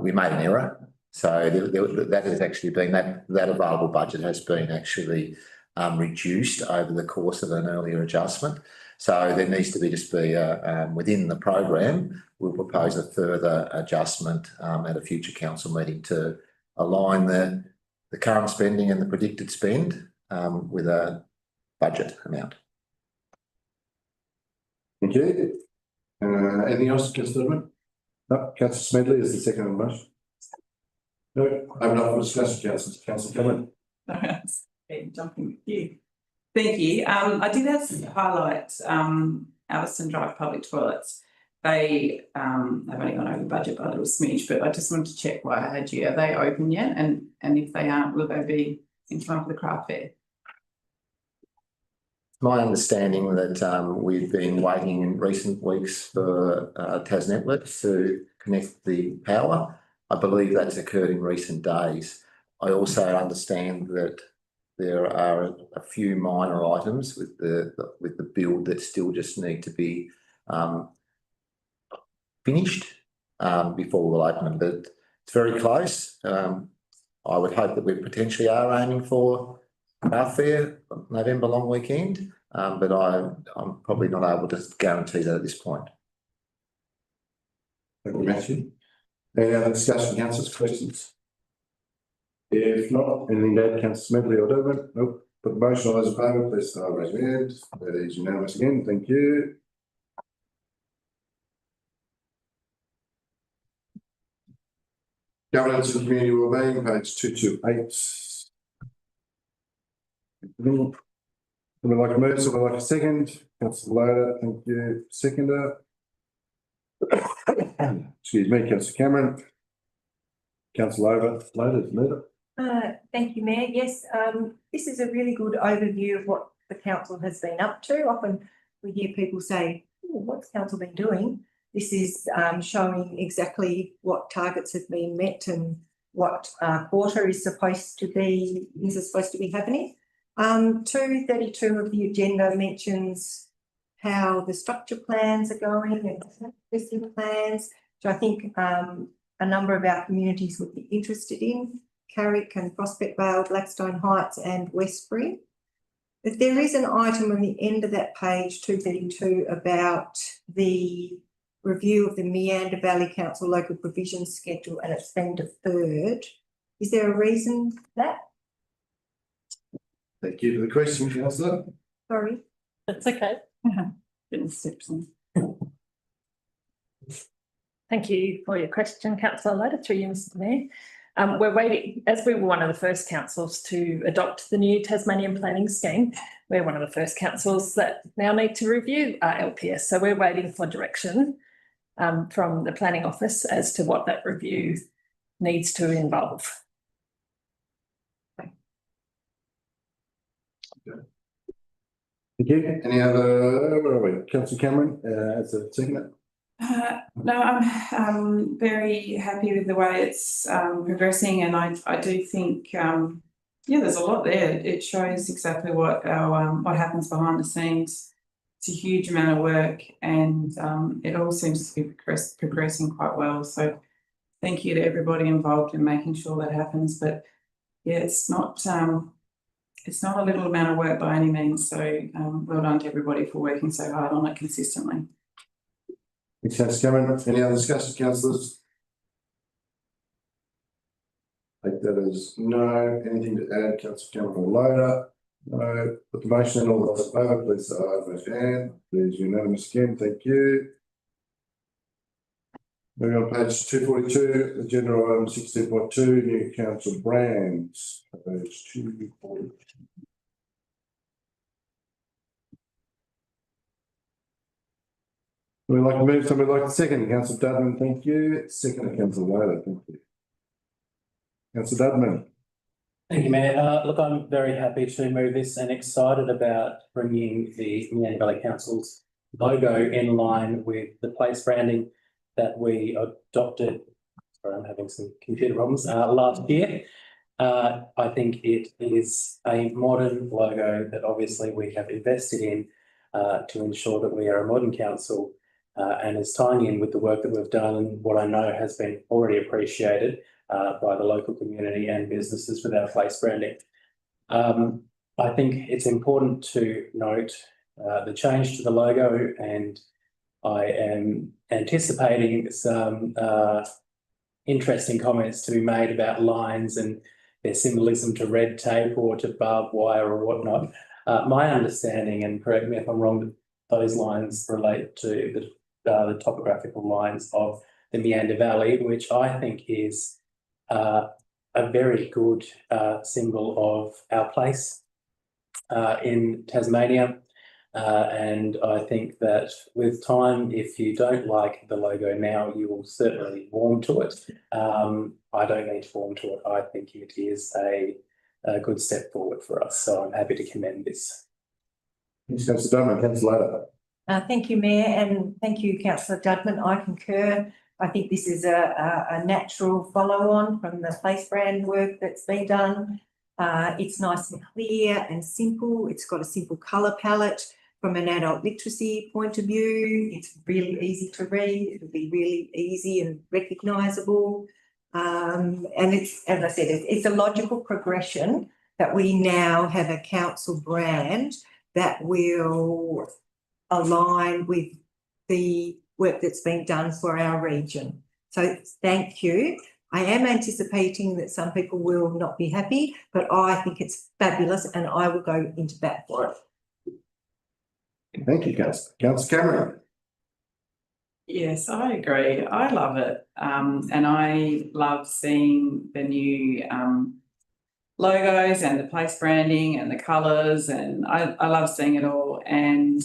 we made an error. So that has actually been that available budget has been actually reduced over the course of an earlier adjustment. So there needs to be within the program, we'll propose a further adjustment at a future council meeting to align the current spending and the predicted spend with a budget amount. Thank you. Anything else, Councillor Dudman? No, Councillor Smedley is the second on the motion. No, open up for discussion, Councillor Cameron. Jumping with you. Thank you. I did have to highlight Alison Drive public toilets. They have only gone over budget by a little smidge, but I just wanted to check why I had you. Are they open yet? And if they aren't, will they be in time for the craft fair? My understanding that we've been waiting in recent weeks for TasNetworks to connect the power. I believe that's occurred in recent days. I also understand that there are a few minor items with the build that still just need to be finished before we'll open them, but it's very close. I would hope that we potentially are aiming for craft fair November long weekend, but I'm probably not able to guarantee that at this point. Thank you, Matthew. Any other discussion, councillors, questions? If not, anything to add, Councillor Smedley or Dudman? Nope. Put the motion on those in favour, please raise your hand. That is unanimous again. Thank you. Governance and Community Wellbeing, page 228. Someone like to move, someone like a second. Councillor Loader, thank you. Seconder. Excuse me, Councillor Cameron. Councillor Loader. Thank you, Mayor. Yes, this is a really good overview of what the council has been up to. Often we hear people say, oh, what's council been doing? This is showing exactly what targets have been met and what quarter is supposed to be happening. 232 of the agenda mentions how the structure plans are going and testing plans, which I think a number of our communities would be interested in. Carrick and Prospect Vale, Blackstone Heights and Westbury. But there is an item on the end of that page 232 about the review of the Meander Valley Council local provision schedule, and it's been deferred. Is there a reason for that? Thank you for the question, Councillor. Sorry. That's okay. Getting steps in. Thank you for your question, councillor Loader, through you, Mr Mayor. We're waiting, as we were one of the first councils to adopt the new Tasmanian planning scheme, we're one of the first councils that now need to review our LPS. So we're waiting for direction from the planning office as to what that review needs to involve. Thank you. Any other, where are we? Councillor Cameron, as a second. No, I'm very happy with the way it's progressing, and I do think yeah, there's a lot there. It shows exactly what our what happens behind the scenes. It's a huge amount of work, and it all seems to be progressing quite well. So thank you to everybody involved in making sure that happens. But yeah, it's not a little amount of work by any means. So well done to everybody for working so hard on it consistently. Thanks, Councillor Cameron. Any other discussion, councillors? I think that is no. Anything to add, Councillor Cameron or Loader? No. Put the motion in, all those in favour, please say aye, raise your hand. There's unanimous again, thank you. Moving on page 242, agenda item 16.2, new council brands. Page 242. We'd like to move, somebody like to second, Councillor Dudman, thank you. Second, Councillor Loader, thank you. Councillor Dudman. Thank you, Mayor. Look, I'm very happy to move this and excited about bringing the Meander Valley Council's logo in line with the place branding that we adopted. Sorry, I'm having some computer problems. Last year. I think it is a modern logo that obviously we have invested in to ensure that we are a modern council. And is tying in with the work that we've done and what I know has been already appreciated by the local community and businesses with our place branding. I think it's important to note the change to the logo, and I am anticipating some interesting comments to be made about lines and their symbolism to red tape or to barbed wire or whatnot. My understanding, and correct me if I'm wrong, those lines relate to the topographical lines of the Meander Valley, which I think is a very good symbol of our place in Tasmania. And I think that with time, if you don't like the logo now, you will certainly warm to it. I don't need to warm to it. I think it is a good step forward for us. So I'm happy to commend this. Thanks, Councillor Dudman. Councillor Loader. Thank you, Mayor, and thank you, Councillor Dudman. I concur. I think this is a natural follow-on from the place brand work that's been done. It's nice and clear and simple. It's got a simple colour palette. From an adult literacy point of view, it's really easy to read. It'll be really easy and recognisable. And it's, as I said, it's a logical progression that we now have a council brand that will align with the work that's been done for our region. So thank you. I am anticipating that some people will not be happy, but I think it's fabulous and I will go into bat for it. Thank you, Councillor. Councillor Cameron. Yes, I agree. I love it. And I love seeing the new logos and the place branding and the colours, and I love seeing it all. And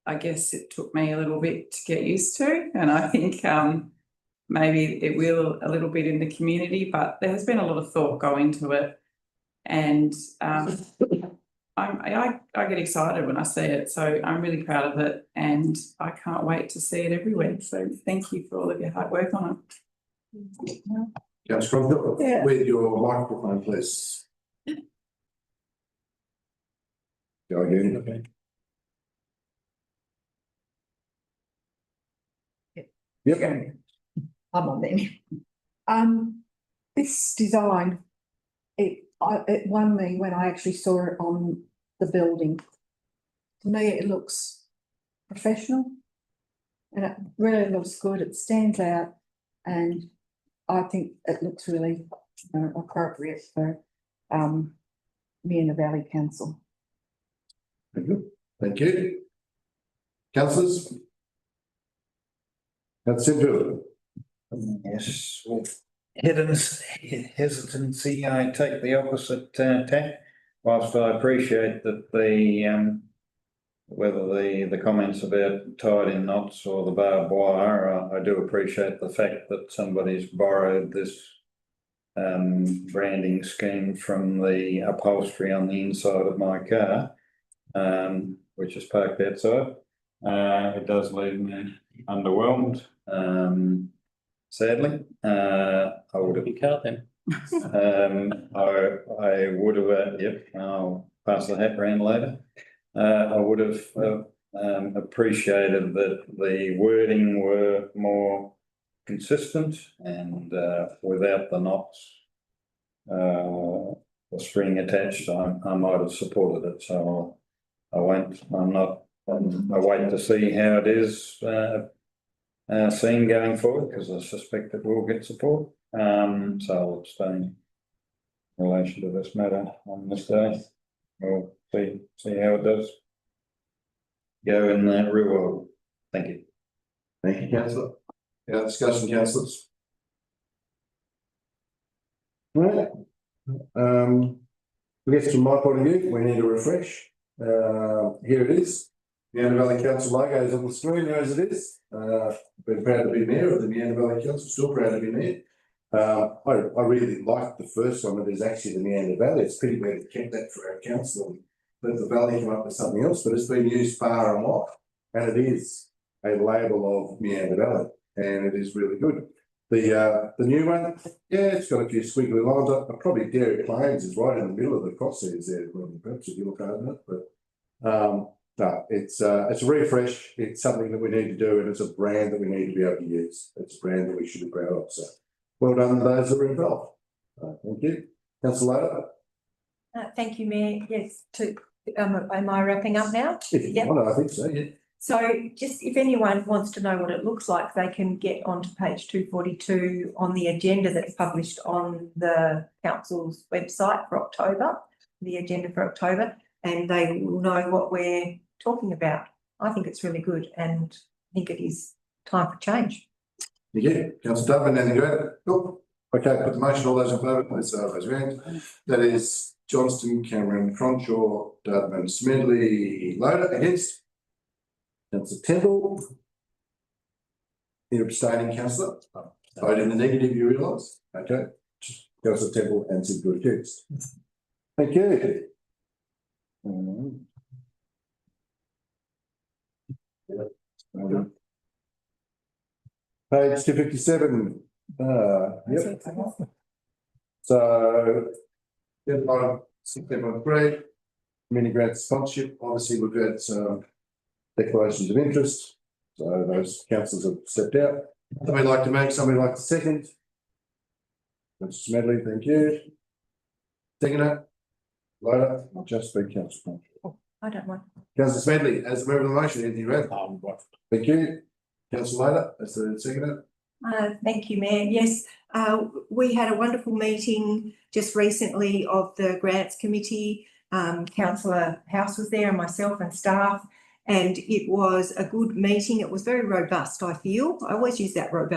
I guess it took me a little bit to get used to, and I think maybe it will a little bit in the community, but there has been a lot of thought go into it, and I get excited when I see it, so I'm really proud of it, and I can't wait to see it everywhere. So thank you for all of your hard work on it. Councillor Croft, Yeah. with your microphone, please. Go again. Okay. Yep. I'm on then. This design, it won me when I actually saw it on the building. To me, it looks professional and it really looks good. It stands out and I think it looks really appropriate for Meander Valley Council. Thank you. Thank you. Councillors? That's simple. Yes, with hidden hesitancy, I take the opposite tack. Whilst I appreciate that whether the comments about tied in knots or the barbed wire, I do appreciate the fact that somebody's borrowed this branding scheme from the upholstery on the inside of my car, which is parked outside. It does leave me underwhelmed. Sadly, I would have. Your car then. I would have, yep, I'll pass the hat round later. I would have appreciated that the wording were more consistent and without the knots or string attached. I might have supported it, so I won't. I wait to see how it is seen going forward, because I suspect it will get support. So I'll abstain in relation to this matter on this day. We'll see how it does go in the real world. Thank you. Thank you, councillor. Our discussion, councillors. Right. I guess from my point of view, we need a refresh. Here it is. Meander Valley Council logo is on the screen as it is. Been proud to be mayor of the Meander Valley Council, still proud to be mayor. I really liked the first one. It is actually the Meander Valley. It's pretty bad to keep that for our council and let the valley come up with something else, but it's been used far and wide, and it is a label of Meander Valley, and it is really good. The new one, yeah, it's got a few squiggly lines. I probably Dairy Plains is right in the middle of the crosshairs there, perhaps if you look over it, but no, it's a refresh. It's something that we need to do, and it's a brand that we need to be able to use. It's a brand that we should be proud of. So, well done to those that were involved. Thank you, Councillor Loder. Thank you, Mayor. Yes, am I wrapping up now? If you want, I think so. Yeah. So, just if anyone wants to know what it looks like, they can get onto page 242 on the agenda that's published on the council's website for October. The agenda for October, and they will know what we're talking about. I think it's really good, and I think it is time for change. Yeah, Councillor Dubman, anything to add? Cool. Okay, put the motion. All those in favour, please raise your hand. That is Johnston, Cameron, Cronshaw, Dubman, Smedley, Loder. Against? Councillor Temple. You're abstaining, councillor. Vote in the negative, you realise. Okay. Councillor Temple and Sid Good against. Thank you. Page 257. Yep. So, deadline 6.3, mini grant sponsorship. Obviously, we've had some declarations of interest. So those councillors have stepped out. Somebody like to make, somebody like to second. Councillor Smedley, thank you. Seconder. Loder, I'll just speak councillor. I don't mind. Councillor Smedley, as a member of the motion, anything to add? Thank you. Councillor Loder, as the seconder. Thank you, Mayor. Yes, we had a wonderful meeting just recently of the Grants Committee. Councillor House was there and myself and staff, and it was a good meeting. It was very robust, I feel. I always use that word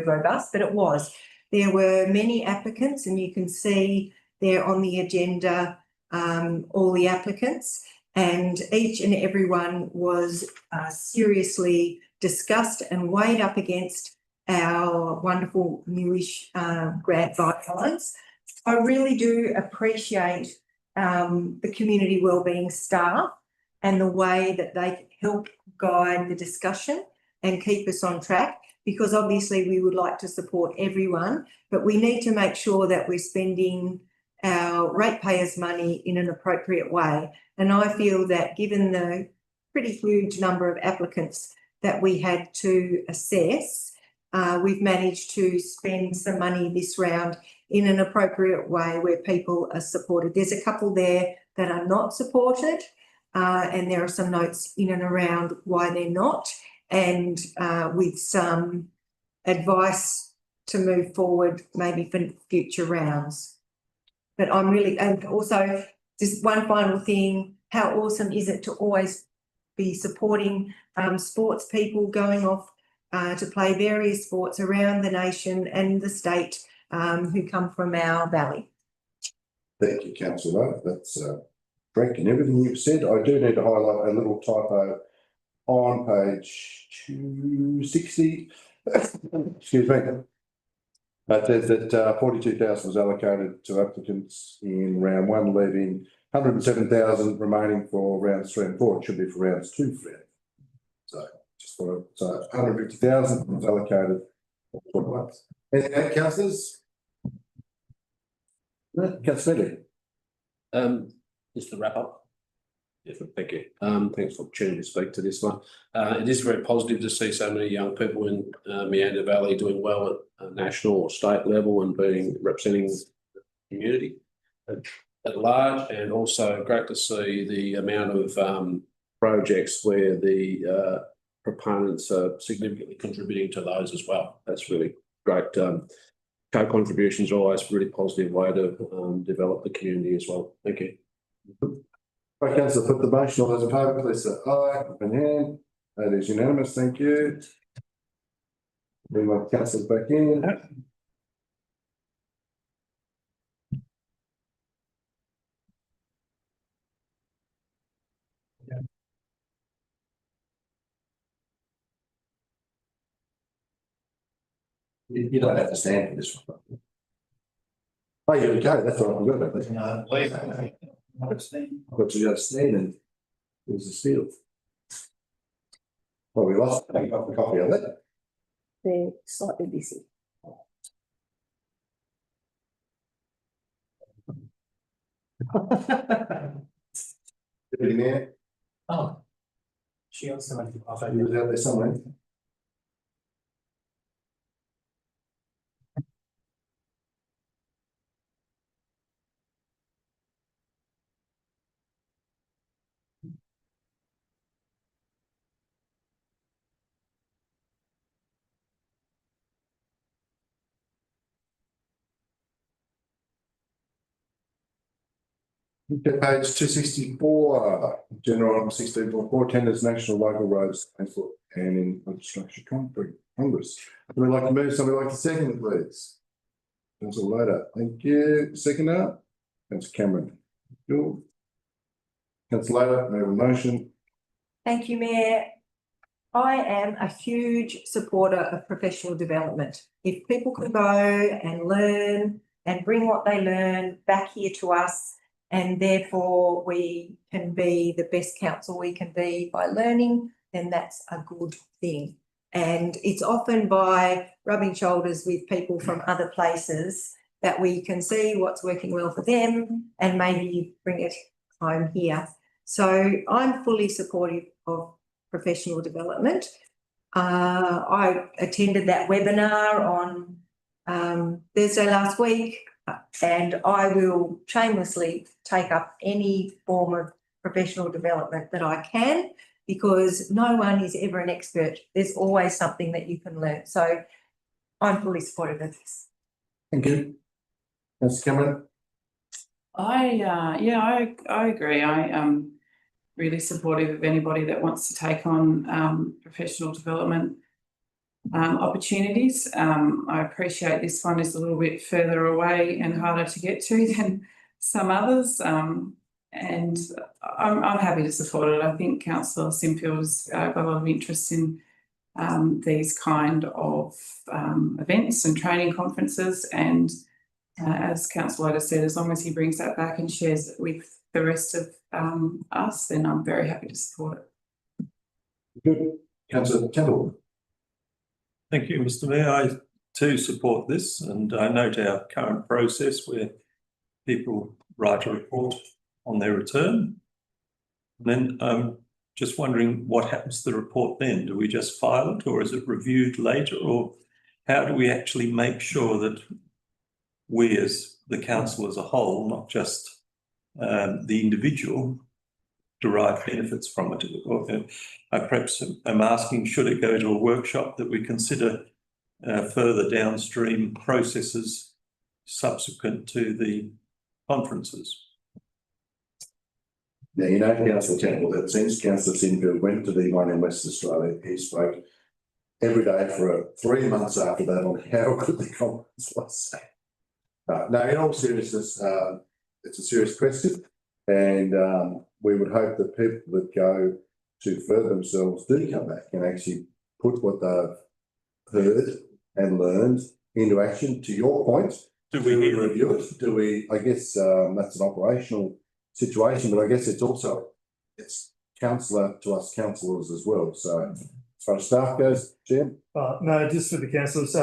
robust, but it was. There were many applicants, and you can see there on the agenda all the applicants, and each and every one was seriously discussed and weighed up against our wonderful newish grant guidelines. I really do appreciate the community wellbeing staff and the way that they help guide the discussion and keep us on track, because obviously we would like to support everyone, but we need to make sure that we're spending our ratepayers' money in an appropriate way. And I feel that given the pretty huge number of applicants that we had to assess, we've managed to spend some money this round in an appropriate way where people are supported. There's a couple there that are not supported, and there are some notes in and around why they're not, and with some advice to move forward maybe for future rounds. But I'm really, and also just one final thing, how awesome is it to always be supporting sports people going off to play various sports around the nation and the state who come from our valley. Thank you, councillor. That's correct in everything you've said. I do need to highlight a little typo on page 260. Excuse me. It says that 42,000 was allocated to applicants in round 1, leaving 107,000 remaining for rounds 3 and 4. It should be for rounds 2, 3. So just for so 150,000 was allocated. Anything else, councillors? No, councillor Meander. Just to wrap up. Yeah, thank you. Thanks for the opportunity to speak to this one. It is very positive to see so many young people in Meander Valley doing well at national or state level and representing the community at large, and also great to see the amount of projects where the proponents are significantly contributing to those as well. That's really great. Co-contributions are always a really positive way to develop the community as well. Thank you. Right, councillor, put the motion. All those in favour, please say aye. Open hand. That is unanimous. Thank you. Bring my councillors back in. You don't have to stand for this one. Oh, you go. That's what I forgot about. No, please. I've got to go stand and there's the steel. Well, we lost a copy of it. They're slightly busy. Deputy Mayor, Oh. She also went to. he was out there somewhere. Okay, page 264, general item 16.4, tenders, national, local roads, transport and infrastructure Congress. Would we like to move, somebody like to second, please? Councillor Loader, thank you. Seconder, Councillor Cameron. Cool. Councillor Loader, may I have a motion? Thank you, Mayor. I am a huge supporter of professional development. If people can go and learn and bring what they learn back here to us, and therefore we can be the best council we can be by learning, then that's a good thing. And it's often by rubbing shoulders with people from other places that we can see what's working well for them and maybe bring it home here. So I'm fully supportive of professional development. I attended that webinar on Thursday last week, and I will shamelessly take up any form of professional development that I can, because no one is ever an expert. There's always something that you can learn. So I'm fully supportive of this. Thank you. Councillor Cameron. I agree. I am really supportive of anybody that wants to take on professional development opportunities. I appreciate this one is a little bit further away and harder to get to than some others. And I'm happy to support it. I think Councillor Sinfield's got a lot of interest in these kind of events and training conferences. And as Councillor Loader said, as long as he brings that back and shares it with the rest of us, then I'm very happy to support it. Good. Councillor Temple. Thank you, Mr. Mayor. I too support this, and I note our current process where people write a report on their return. And then I'm just wondering what happens to the report then? Do we just file it, or is it reviewed later, or how do we actually make sure that we as the council as a whole, not just the individual, derive benefits from it? Or, I perhaps am asking, should it go to a workshop that we consider further downstream processes subsequent to the conferences? Now, you know, Councillor Temple, that since Councillor Sinfield went to the one in West Australia, he spoke every day for 3 months after that on how good the conference was. No, in all seriousness, it's a serious question, and we would hope that people that go to further themselves do come back and actually put what they've heard and learned into action. To your point, Do we hear it? review it? Do we? I guess that's an operational situation, but I guess it's councillor to us councillors as well. So as far as staff goes, Jim. No, just for the councillors,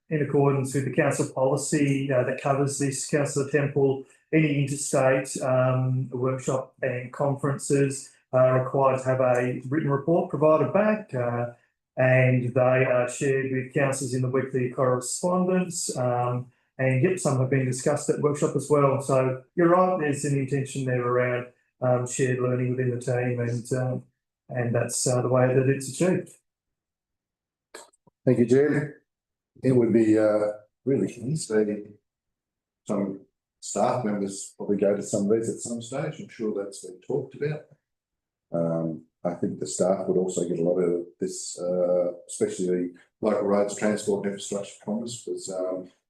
in accordance with the council policy that covers this, Councillor Temple, any interstate workshop and conferences are required to have a written report provided back, and they are shared with councillors in the weekly correspondence. And yep, some have been discussed at workshop as well. So you're right, there's an intention there around shared learning within the team, and that's the way that it's achieved. Thank you, Jim. It would be really interesting. Some staff members probably go to some of these at some stage. I'm sure that's been talked about. I think the staff would also get a lot of this, especially the local roads, transport and infrastructure conference, because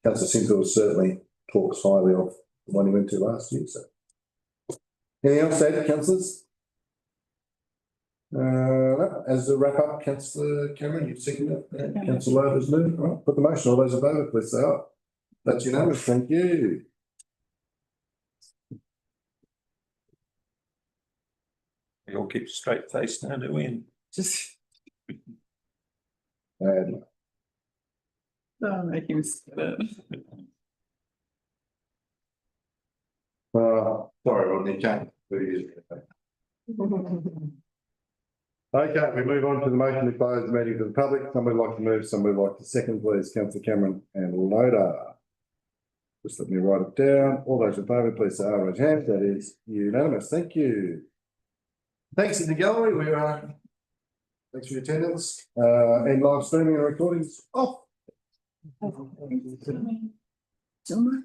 Councillor Sinfield certainly talks highly of the one he went to last year. So, anything else to add, councillors? As a wrap up, Councillor Cameron, you've seconded it. Councillor Lowe has moved. All right, put the motion. All those in favour, please say aye. That's unanimous. Thank you. We all keep a straight face now, do we? Just And don't make him scared. sorry, Rodney, can't. Okay, we move on to the motion to close the meeting to the public. Somebody like to move, somebody like to second, please. Councillor Cameron and Loader. Just let me write it down. All those in favour, please say aye, raise your hand. That is unanimous. Thank you. Thanks in the gallery. We are. Thanks for your attendance. And live streaming and recordings off. Silver?